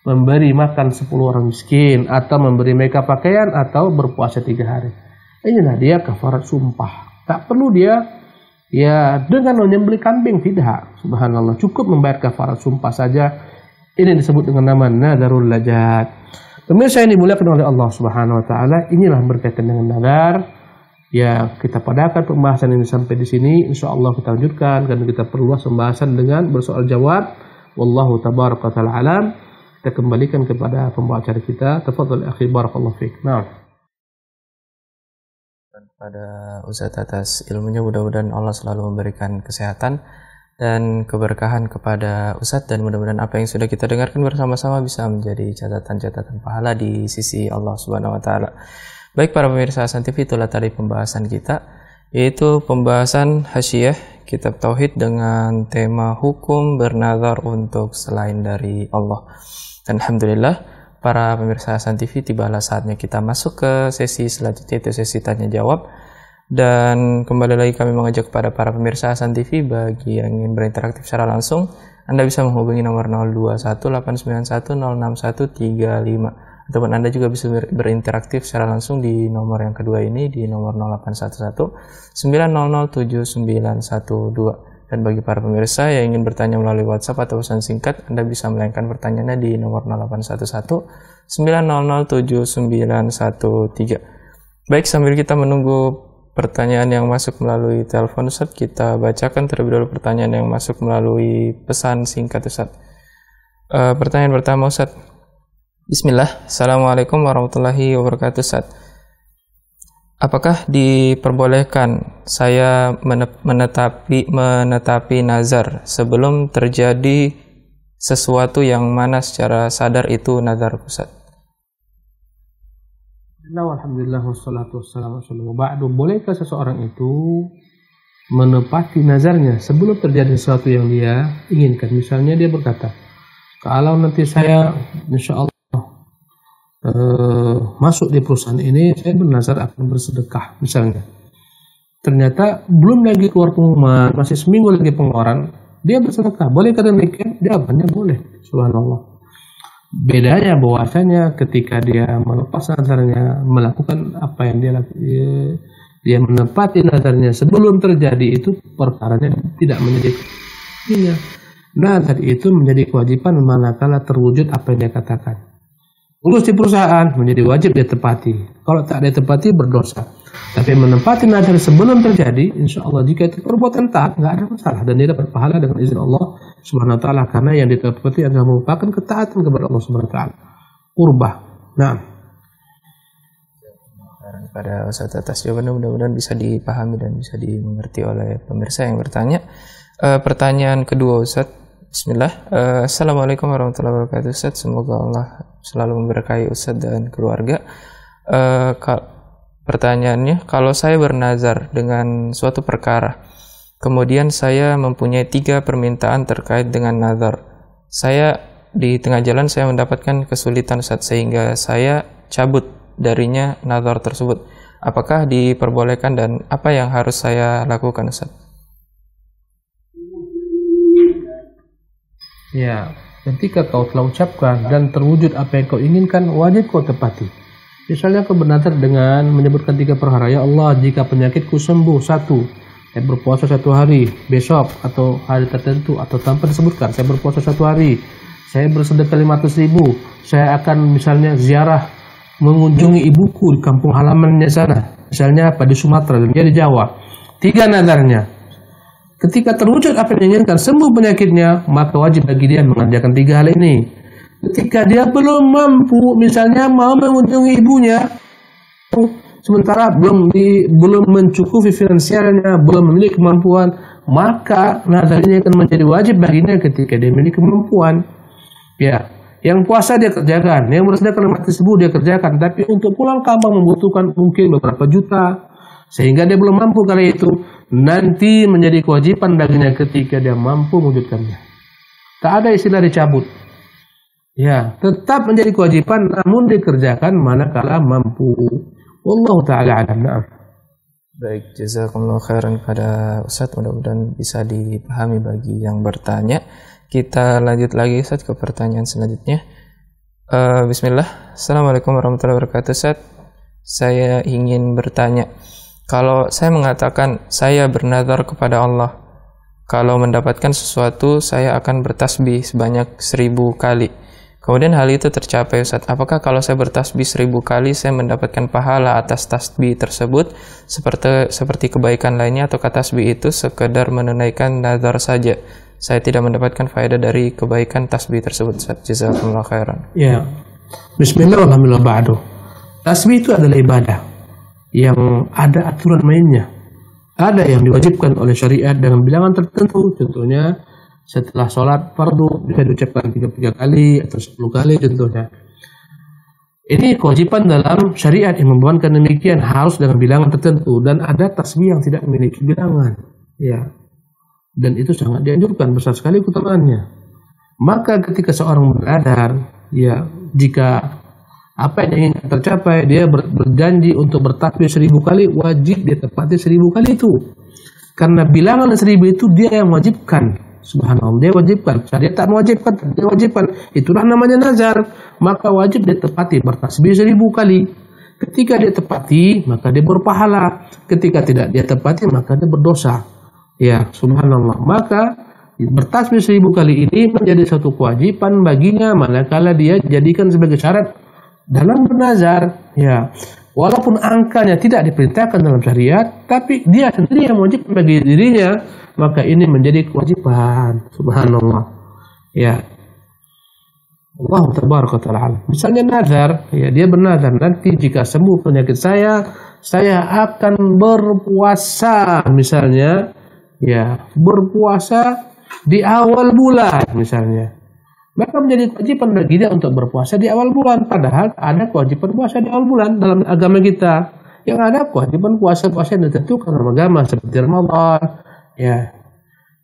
memberi makan 10 orang miskin atau memberi mereka pakaian atau berpuasa 3 hari. Inilah dia kafarat sumpah. Tak perlu dia ya dengan menyembelih kambing, tidak. Subhanallah, cukup membayar kafarat sumpah saja. Ini disebut dengan nama nazarul lajat. Pemirsa yang dimuliakan oleh Allah Subhanahu wa taala, inilah berkaitan dengan nazar. Ya, kita padakan pembahasan ini sampai di sini. Insyaallah kita lanjutkan karena kita perluas pembahasan dengan bersoal jawab. Wallahu tabaraka taala alam. Kita kembalikan kepada pembawa acara kita. Tafadhal akhi, barakallahu fiik. Nah, pada Ustadz atas ilmunya, mudah-mudahan Allah selalu memberikan kesehatan dan keberkahan kepada Ustadz, dan mudah-mudahan apa yang sudah kita dengarkan bersama-sama bisa menjadi catatan-catatan pahala di sisi Allah Subhanahu wa taala. Baik para pemirsa Hasan TV, itulah tadi pembahasan kita, yaitu pembahasan Hasyiah Kitab Tauhid dengan tema hukum bernazar untuk selain dari Allah. Dan alhamdulillah para pemirsa Hasan TV, tibalah saatnya kita masuk ke sesi selanjutnya, itu sesi tanya jawab. Dan kembali lagi kami mengajak kepada para pemirsa Hasan TV, bagi yang ingin berinteraktif secara langsung, Anda bisa menghubungi nomor 021891061135, ataupun Anda juga bisa berinteraktif secara langsung di nomor yang kedua ini, di nomor 081190079112. Dan bagi para pemirsa yang ingin bertanya melalui WhatsApp atau pesan singkat, Anda bisa melayangkan pertanyaannya di nomor 081190079113. Baik, sambil kita menunggu pertanyaan yang masuk melalui telepon Ustaz, kita bacakan terlebih dahulu pertanyaan yang masuk melalui pesan singkat Ustaz. Pertanyaan pertama Ustaz. Bismillah. Assalamualaikum warahmatullahi wabarakatuh Ustaz. Apakah diperbolehkan saya menetapi nazar sebelum terjadi sesuatu yang mana secara sadar itu nazar Ustaz? Alhamdulillah wassalatu wassalamu ala Rasulillah. Bolehkah seseorang itu menepati nazarnya sebelum terjadi sesuatu yang dia inginkan? Misalnya dia berkata, kalau nanti saya insya Allah masuk di perusahaan ini, saya bernazar akan bersedekah misalnya. Ternyata belum lagi keluar pengumuman, masih seminggu lagi pengeluaran, dia bersedekah. Bolehkah demikian? Jawabannya boleh. Subhanallah. Bedanya bahwasanya ketika dia melepas nazarnya, melakukan apa yang dia menepati nazarnya sebelum terjadi, itu perkaranya tidak menjadi kewajibannya. Nazar itu menjadi kewajiban manakala terwujud apa yang dia katakan. Urus di perusahaan menjadi wajib dia tepati. Kalau tak dia tepati berdosa. Tapi menepati nazar sebelum terjadi, insya Allah jika itu perbuatan taat, nggak ada masalah, dan dia dapat pahala dengan izin Allah Subhanahu Wa Taala, karena yang ditepati adalah merupakan ketaatan kepada Allah Subhanahu Wa Taala. Qurbah. Nah, pada Ustaz atas jawabannya, mudah-mudahan bisa dipahami dan bisa dimengerti oleh pemirsa yang bertanya. Pertanyaan kedua, Ustaz. Bismillah. Assalamualaikum warahmatullahi wabarakatuh, Ustaz. Semoga Allah selalu memberkahi Ustaz dan keluarga. Pertanyaannya, kalau saya bernazar dengan suatu perkara, kemudian saya mempunyai 3 permintaan terkait dengan nazar. Saya di tengah jalan saya mendapatkan kesulitan, Ustaz, sehingga saya cabut darinya nazar tersebut. Apakah diperbolehkan dan apa yang harus saya lakukan, Ustaz? ya, ketika kau telah ucapkan dan terwujud apa yang kau inginkan, wajib kau tepati. Misalnya kau bernazar dengan menyebutkan 3 perkara. Ya Allah, jika penyakitku sembuh, 1, saya berpuasa 1 hari besok atau hari tertentu, atau tanpa disebutkan, saya berpuasa 1 hari, saya bersedekah 500.000, saya akan misalnya ziarah mengunjungi ibuku di kampung halamannya sana, misalnya apa di Sumatera dan dia di Jawa. 3 nazarnya. Ketika terwujud apa yang diinginkan, sembuh penyakitnya, maka wajib bagi dia mengerjakan 3 hal ini. Ketika dia belum mampu, misalnya mau mengunjungi ibunya, sementara belum mencukupi finansialnya, belum memiliki kemampuan, maka nazarnya akan menjadi wajib baginya ketika dia memiliki kemampuan. Ya, yang puasa dia kerjakan, yang bersedekah mati subuh dia kerjakan, tapi untuk pulang kampung membutuhkan mungkin beberapa juta, sehingga dia belum mampu kali itu, nanti menjadi kewajiban baginya ketika dia mampu mewujudkannya. Tak ada istilah dicabut. Ya, tetap menjadi kewajiban, namun dikerjakan manakala mampu. Wallahu ta'ala a'lam. Na'am. Baik, jazakumullah khairan pada Ustaz, mudah-mudahan bisa dipahami bagi yang bertanya. Kita lanjut lagi, Ustaz, ke pertanyaan selanjutnya. Bismillah. Assalamualaikum warahmatullahi wabarakatuh, Ustaz. Saya ingin bertanya, kalau saya mengatakan saya bernazar kepada Allah, kalau mendapatkan sesuatu saya akan bertasbih sebanyak 1000 kali. Kemudian hal itu tercapai, Ustaz. Apakah kalau saya bertasbih 1000 kali saya mendapatkan pahala atas tasbih tersebut seperti kebaikan lainnya, atau tasbih itu sekedar menunaikan nazar saja? Saya tidak mendapatkan faedah dari kebaikan tasbih tersebut, Ustaz. Jazakumullah khairan. Ya. Bismillah walhamdulillah ba'du. Tasbih itu adalah ibadah yang ada aturan mainnya. Ada yang diwajibkan oleh syariat dengan bilangan tertentu, contohnya setelah sholat fardu bisa diucapkan 33 kali atau 10 kali contohnya. Ini kewajiban dalam syariat yang membebankan demikian, harus dengan bilangan tertentu, dan ada tasbih yang tidak memiliki bilangan. Ya. Dan itu sangat dianjurkan, besar sekali keutamaannya. Maka ketika seorang bernazar, ya, jika apa yang ingin tercapai, dia berjanji untuk bertasbih 1000 kali, wajib dia tepati 1000 kali itu. Karena bilangan 1000 itu dia yang wajibkan. Subhanallah, dia wajibkan. Syariat tak mewajibkan, dia wajibkan. Itulah namanya nazar. Maka wajib dia tepati bertasbih 1000 kali. Ketika dia tepati, maka dia berpahala. Ketika tidak dia tepati, maka dia berdosa. Ya, subhanallah. Maka bertasbih 1000 kali ini menjadi satu kewajiban baginya manakala dia jadikan sebagai syarat dalam bernazar. Ya, walaupun angkanya tidak diperintahkan dalam syariat, tapi dia sendiri yang wajib bagi dirinya, maka ini menjadi kewajiban. Subhanallah. Ya, Allah tabaraka ta'ala. Misalnya nazar, ya, dia bernazar, nanti jika sembuh penyakit saya akan berpuasa, misalnya, ya, berpuasa di awal bulan misalnya. Maka menjadi kewajiban bagi dia untuk berpuasa di awal bulan. Padahal ada kewajiban puasa di awal bulan dalam agama kita. Yang ada kewajiban puasa-puasa yang ditentukan dalam agama seperti Ramadan, ya,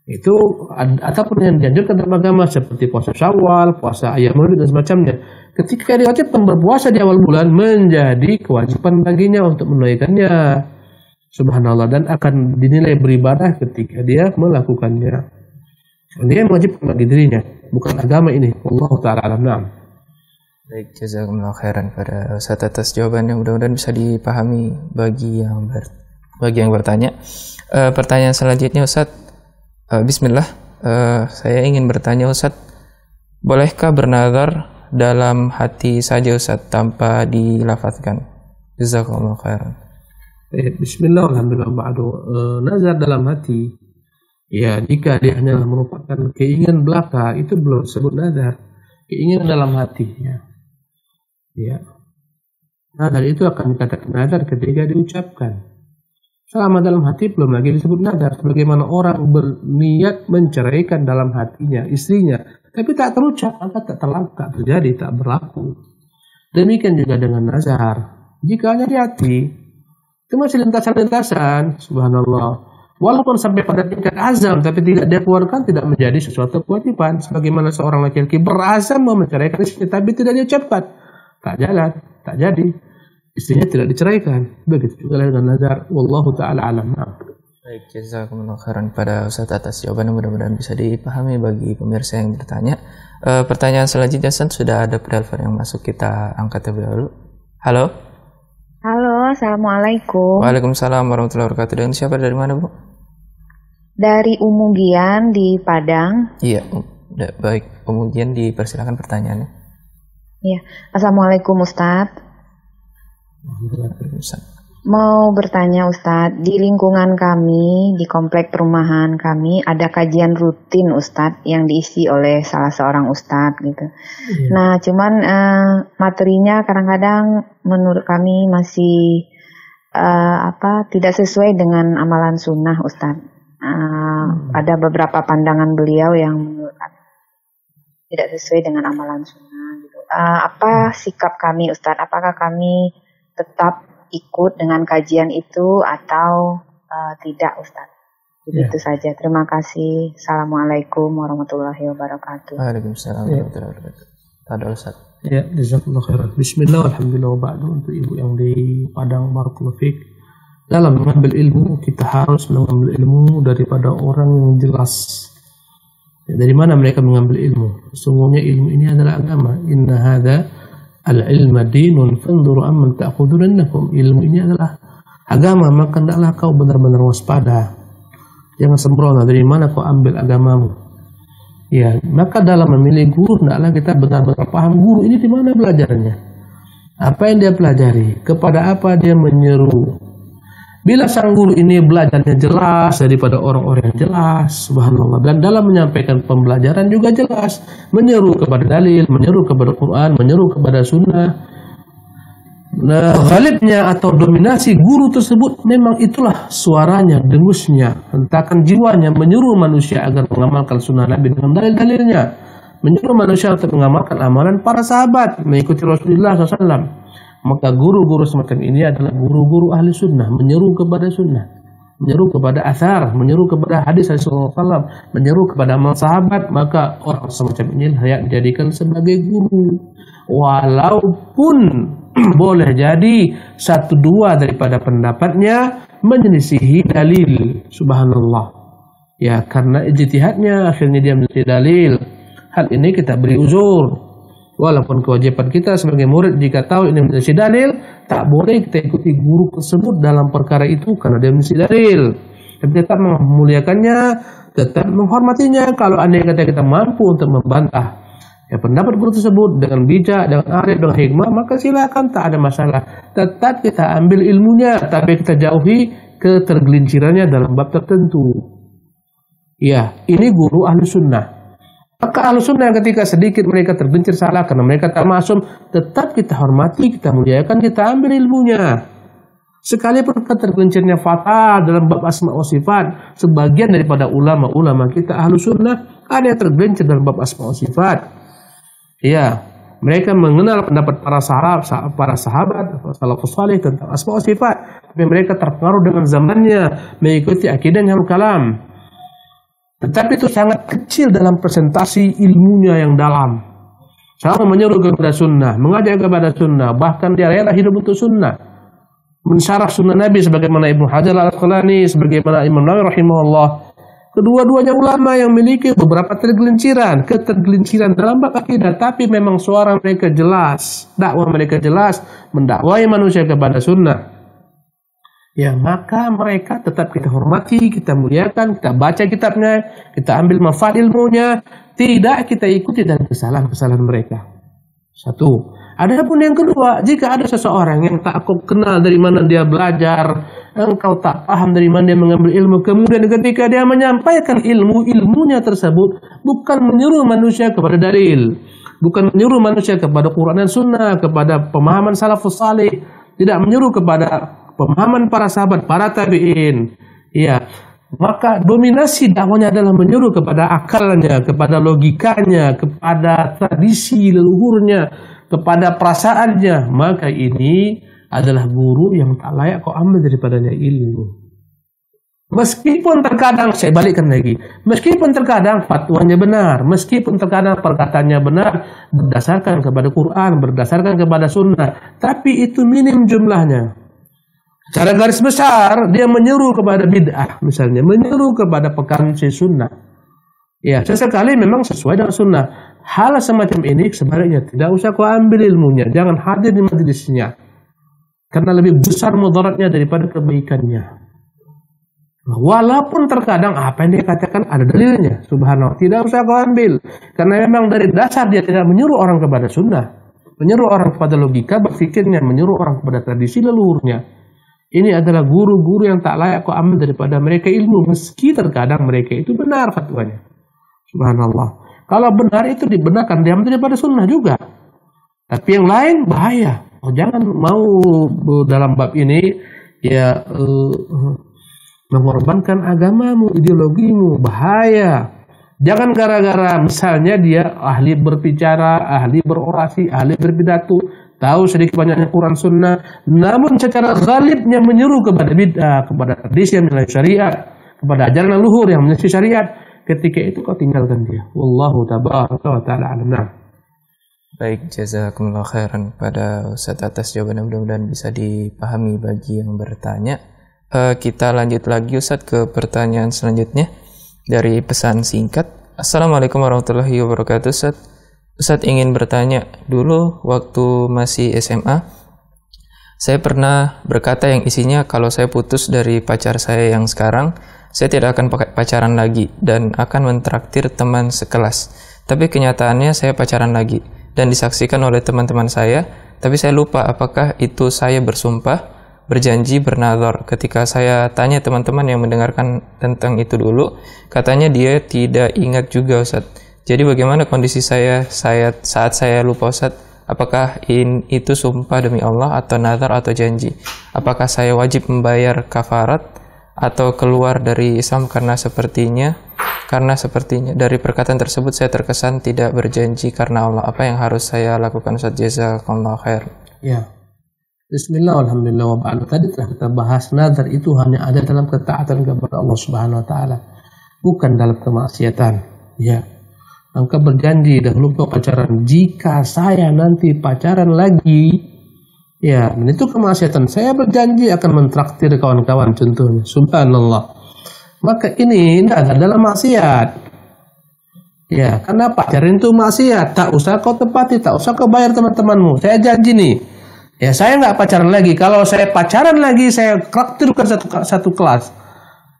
itu ataupun yang dianjurkan dalam agama seperti puasa Syawal, puasa Ayyamul Bid dan semacamnya. Ketika dia wajibkan berpuasa di awal bulan, menjadi kewajiban baginya untuk menunaikannya. Subhanallah, dan akan dinilai beribadah ketika dia melakukannya. Dia wajib bagi dirinya, bukan agama ini. Wallahu ta'ala alam. Na'am. Baik, jazakumullah khairan pada Ustaz atas jawabannya, mudah-mudahan bisa dipahami bagi yang bertanya. Pertanyaan selanjutnya Ustaz, bismillah, saya ingin bertanya Ustaz, bolehkah bernazar dalam hati saja Ustaz tanpa dilafazkan? Jazakumullah khairan. Bismillah, alhamdulillah, ba'du. Nazar dalam hati, ya jika dia hanyalah merupakan keinginan belaka, itu belum disebut nazar. Keinginan dalam hati, ya. Nazar itu akan dikatakan nazar ketika diucapkan. Selama dalam hati belum lagi disebut nazar. Sebagaimana orang berniat menceraikan dalam hatinya istrinya, tapi tak terucap, maka tak terjadi, tak berlaku. Demikian juga dengan nazar. Jika hanya di hati, itu masih lintasan-lintasan, subhanallah. Walaupun sampai pada tingkat azam, tapi tidak dia keluarkan, tidak menjadi sesuatu kewajiban. Sebagaimana seorang laki-laki berazam mau menceraikan istrinya, tapi tidak diucapkan, tak jalan, tak jadi, istrinya tidak diceraikan. Begitu juga dengan nazar. Wallahu ta'ala alam. Baik, jazakumullah khairan pada Ustaz atas jawabannya, mudah-mudahan bisa dipahami bagi pemirsa yang bertanya. Pertanyaan selanjutnya sudah ada penelpon yang masuk, kita angkat terlebih dahulu. Halo. Halo, assalamualaikum. Waalaikumsalam warahmatullahi wabarakatuh. Dengan siapa, dari mana Bu? Dari Umugian di Padang. Iya, baik. Umugian, dipersilakan pertanyaannya. Iya, assalamualaikum Ustadz. Waalaikumsalam. Mau bertanya Ustadz, di lingkungan kami, di komplek perumahan kami ada kajian rutin Ustadz yang diisi oleh salah seorang Ustadz gitu. Iya. Nah, cuman materinya kadang-kadang menurut kami masih tidak sesuai dengan amalan sunnah Ustadz. Ada beberapa pandangan beliau yang menurut kami tidak sesuai dengan amalan sunnah gitu. Apa sikap kami Ustadz? Apakah kami tetap ikut dengan kajian itu atau tidak Ustadz? Begitu saja. Terima kasih. Assalamualaikum warahmatullahi wabarakatuh. Waalaikumsalam warahmatullahi wabarakatuh. Ada Ustaz. Ya, jazakallahu khairan. Bismillah, alhamdulillah, ba'du. Untuk ibu yang di Padang, barakallahu fiik. Dalam mengambil ilmu, kita harus mengambil ilmu daripada orang yang jelas. Ya, dari mana mereka mengambil ilmu? Sesungguhnya ilmu ini adalah agama. Inna hadza al-ilma dinun fanzuru amman ta'khudunnakum. Ilmu ini adalah agama, maka hendaklah kau benar-benar waspada. Jangan sembrono, dari mana kau ambil agamamu. Ya, maka dalam memilih guru hendaklah kita benar-benar paham guru ini di mana belajarnya. Apa yang dia pelajari, kepada apa dia menyeru. Bila sang guru ini belajarnya jelas daripada orang-orang yang jelas, subhanallah, dan dalam menyampaikan pembelajaran juga jelas, menyeru kepada dalil, menyeru kepada Quran, menyeru kepada sunnah. Nah, ghalibnya atau dominasi guru tersebut memang itulah suaranya, dengusnya, hentakan jiwanya, menyuruh manusia agar mengamalkan sunnah Nabi dengan dalil-dalilnya, menyuruh manusia untuk mengamalkan amalan para sahabat, mengikuti Rasulullah SAW. Maka guru-guru semacam ini adalah guru-guru ahli sunnah, menyeru kepada sunnah, menyeru kepada asar, menyeru kepada hadis Rasulullah SAW, menyeru kepada amal sahabat. Maka orang semacam ini layak dijadikan sebagai guru, walaupun boleh jadi satu dua daripada pendapatnya menyelisihi dalil, subhanallah. Ya, karena ijtihadnya akhirnya dia menyelisihi dalil. Hal ini kita beri uzur. Walaupun kewajiban kita sebagai murid, jika tahu ini menjadi dalil, tak boleh kita ikuti guru tersebut dalam perkara itu karena dia menjadi dalil. Tapi tetap memuliakannya, tetap menghormatinya. Kalau andai kata kita mampu untuk membantah ya pendapat guru tersebut dengan bijak, dengan arif, dengan hikmah, maka silakan, tak ada masalah. Tetap kita ambil ilmunya, tapi kita jauhi ketergelincirannya dalam bab tertentu. Ya, ini guru ahli sunnah. Maka ahlu sunnah ketika sedikit mereka tergelincir salah karena mereka tak masum, tetap kita hormati, kita muliakan, kita ambil ilmunya. Sekalipun ketergelincirnya fatal dalam bab asma wa sifat, sebagian daripada ulama-ulama kita ahlu sunnah ada yang tergelincir dalam bab asma wa sifat. Ya, mereka mengenal pendapat para sahabat, salafus salih tentang asma wa sifat, tapi mereka terpengaruh dengan zamannya, mengikuti akidahnya al-kalam. Tetapi itu sangat kecil dalam presentasi ilmunya yang dalam. Selalu menyeru kepada sunnah, mengajak kepada sunnah, bahkan dia rela hidup untuk sunnah. Mensyarah sunnah Nabi sebagaimana Ibnu Hajar al-Asqalani, sebagaimana Imam Nawawi rahimahullah. Kedua-duanya ulama yang memiliki beberapa ketergelinciran dalam bab akidah, tapi memang suara mereka jelas, dakwah mereka jelas, mendakwai manusia kepada sunnah. Ya, maka mereka tetap kita hormati, kita muliakan, kita baca kitabnya, kita ambil manfaat ilmunya, tidak kita ikuti dalam kesalahan-kesalahan mereka. Satu. Adapun yang kedua, jika ada seseorang yang tak kau kenal dari mana dia belajar, engkau tak paham dari mana dia mengambil ilmu, kemudian ketika dia menyampaikan ilmunya tersebut bukan menyuruh manusia kepada dalil, bukan menyuruh manusia kepada Quran dan Sunnah, kepada pemahaman salafus salih, tidak menyuruh kepada pemahaman para sahabat, para tabi'in. Ya, maka dominasi dakwanya adalah menyuruh kepada akalnya, kepada logikanya, kepada tradisi leluhurnya, kepada perasaannya. Maka ini adalah guru yang tak layak kau ambil daripadanya ilmu. Meskipun terkadang, saya balikkan lagi, meskipun terkadang fatwanya benar, meskipun terkadang perkataannya benar, berdasarkan kepada Quran, berdasarkan kepada Sunnah, tapi itu minim jumlahnya. Secara garis besar, dia menyeru kepada bid'ah, misalnya, menyeru kepada pekan sunnah. Ya, sesekali memang sesuai dengan sunnah. Hal semacam ini sebaliknya tidak usah kau ambil ilmunya, jangan hadir di majelisnya, karena lebih besar mudaratnya daripada kebaikannya. Walaupun terkadang apa yang dia katakan ada dalilnya, subhanallah, tidak usah kau ambil, karena memang dari dasar dia tidak menyuruh orang kepada sunnah, menyuruh orang kepada logika berfikirnya, menyuruh orang kepada tradisi leluhurnya. Ini adalah guru-guru yang tak layak kau ambil daripada mereka ilmu, meski terkadang mereka itu benar fatwanya. Subhanallah. Kalau benar itu dibenarkan, diambil daripada sunnah juga. Tapi yang lain bahaya. Oh, jangan mau dalam bab ini ya mengorbankan agamamu, ideologimu, bahaya. Jangan gara-gara misalnya dia ahli berbicara, ahli berorasi, ahli berpidato, tahu sedikit banyaknya Quran Sunnah, namun secara ghalibnya menyuruh kepada bid'ah, kepada tradisi yang menyalahi syariat, kepada ajaran leluhur yang menyalahi syariat. Ketika itu kau tinggalkan dia. Wallahu tabaraka wa ta'ala alam. Baik, jazakumullah khairan pada Ustaz atas jawabannya, mudah-mudahan bisa dipahami bagi yang bertanya. Kita lanjut lagi Ustaz ke pertanyaan selanjutnya dari pesan singkat. Assalamualaikum warahmatullahi wabarakatuh Ustaz. Ustaz ingin bertanya, dulu waktu masih SMA, saya pernah berkata yang isinya kalau saya putus dari pacar saya yang sekarang, saya tidak akan pacaran lagi dan akan mentraktir teman sekelas. Tapi kenyataannya saya pacaran lagi dan disaksikan oleh teman-teman saya, tapi saya lupa apakah itu saya bersumpah, berjanji, bernadhar. Ketika saya tanya teman-teman yang mendengarkan tentang itu dulu, katanya dia tidak ingat juga Ustaz. Jadi bagaimana kondisi saya saat saya lupa Ustaz? Apakah itu sumpah demi Allah atau nadhar atau janji? Apakah saya wajib membayar kafarat atau keluar dari Islam karena sepertinya dari perkataan tersebut saya terkesan tidak berjanji karena Allah. Apa yang harus saya lakukan Ustaz? Jazakallahu khair. Ya. Bismillah, alhamdulillah, wa ba'du. Tadi telah kita bahas nazar itu hanya ada dalam ketaatan kepada Allah Subhanahu wa taala, bukan dalam kemaksiatan. Ya. Engkau berjanji dahulu kau pacaran, jika saya nanti pacaran lagi, ya, dan itu kemaksiatan, saya berjanji akan mentraktir kawan-kawan contohnya. Subhanallah. Maka ini adalah maksiat. Ya, karena pacaran itu maksiat. Tak usah kau tepati, tak usah kau bayar teman-temanmu. Saya janji nih, ya saya nggak pacaran lagi. Kalau saya pacaran lagi, saya traktirkan satu kelas.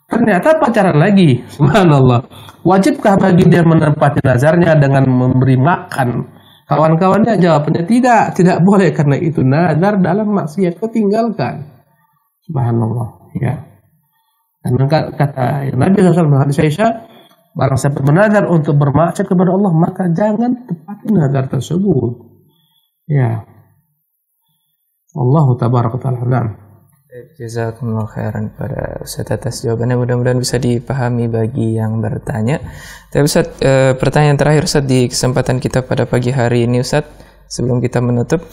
Ternyata pacaran lagi. Subhanallah. Wajibkah bagi dia menempati nazarnya dengan memberi makan kawan-kawannya? Jawabannya tidak boleh, karena itu nazar dalam maksiat, kau tinggalkan. Subhanallah. Ya. Dan kata Nabi SAW hadis Aisyah, barang siapa bernazar untuk bermaksiat kepada Allah, maka jangan tepati nazar tersebut. Ya. Allahu tabaraka ta'ala. Jazakumullah khairan pada Ustaz atas jawabannya, mudah-mudahan bisa dipahami bagi yang bertanya. Tapi Ustaz, pertanyaan terakhir Ustaz di kesempatan kita pada pagi hari ini Ustaz, sebelum kita menutup.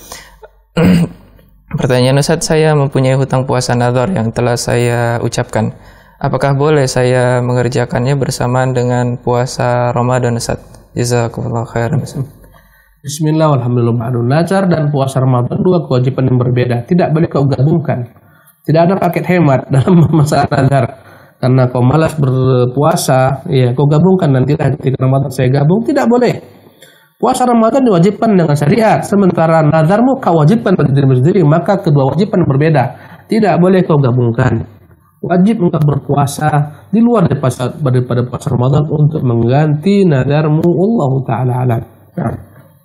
Pertanyaan Ustaz, saya mempunyai hutang puasa nadhar yang telah saya ucapkan. Apakah boleh saya mengerjakannya bersamaan dengan puasa Ramadan Ustaz? Jazakumullah khairan Ustaz. Bismillah, alhamdulillah, nazar dan puasa Ramadan dua kewajiban yang berbeda, tidak boleh kau gabungkan. Tidak ada paket hemat dalam masalah nazar. karena kau malas berpuasa, ya kau gabungkan nantilah ketika Ramadan saya gabung, tidak boleh. Puasa Ramadan diwajibkan dengan syariat, sementara nazarmu kau wajibkan pada dirimu sendiri, maka kedua wajiban berbeda. Tidak boleh kau gabungkan. Wajib engkau berpuasa di luar daripada puasa Ramadan untuk mengganti nazarmu. Wallahu taala alam.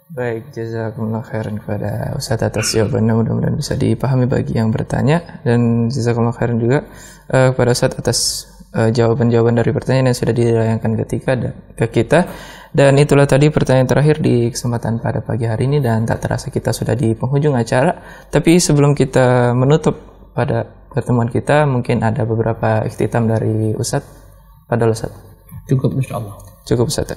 Baik, jazakumullah khairan kepada Ustaz atas jawabannya, mudah-mudahan bisa dipahami bagi yang bertanya, dan jazakumullah khairan juga kepada Ustaz atas jawaban-jawaban dari pertanyaan yang sudah dilayangkan ke kita. Dan itulah tadi pertanyaan terakhir di kesempatan pada pagi hari ini, dan tak terasa kita sudah di penghujung acara. Tapi sebelum kita menutup pada pertemuan kita, mungkin ada beberapa ikhtitam dari Ustaz. Pada Ustaz. Cukup insyaallah. Cukup Ustaz.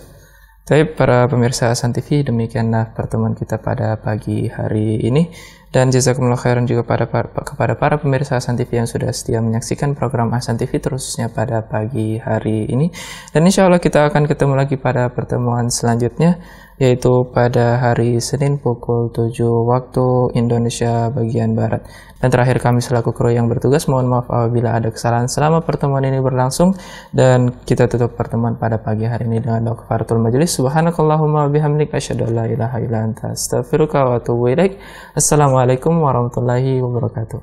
Baik, para pemirsa Hasan TV, demikianlah pertemuan kita pada pagi hari ini, dan jazakumullah khairan juga kepada para pemirsa Hasan TV yang sudah setia menyaksikan program Hasan TV terusnya pada pagi hari ini. Dan insya Allah kita akan ketemu lagi pada pertemuan selanjutnya, yaitu pada hari Senin pukul 7 waktu Indonesia bagian Barat. Dan terakhir, kami selaku kru yang bertugas mohon maaf apabila ada kesalahan selama pertemuan ini berlangsung, dan kita tutup pertemuan pada pagi hari ini dengan doa kafaratul majelis. Subhanakallahumma bihamdik asyhadu an la ilaha illa anta astaghfiruka wa atubu ilaik. Assalamualaikum warahmatullahi wabarakatuh.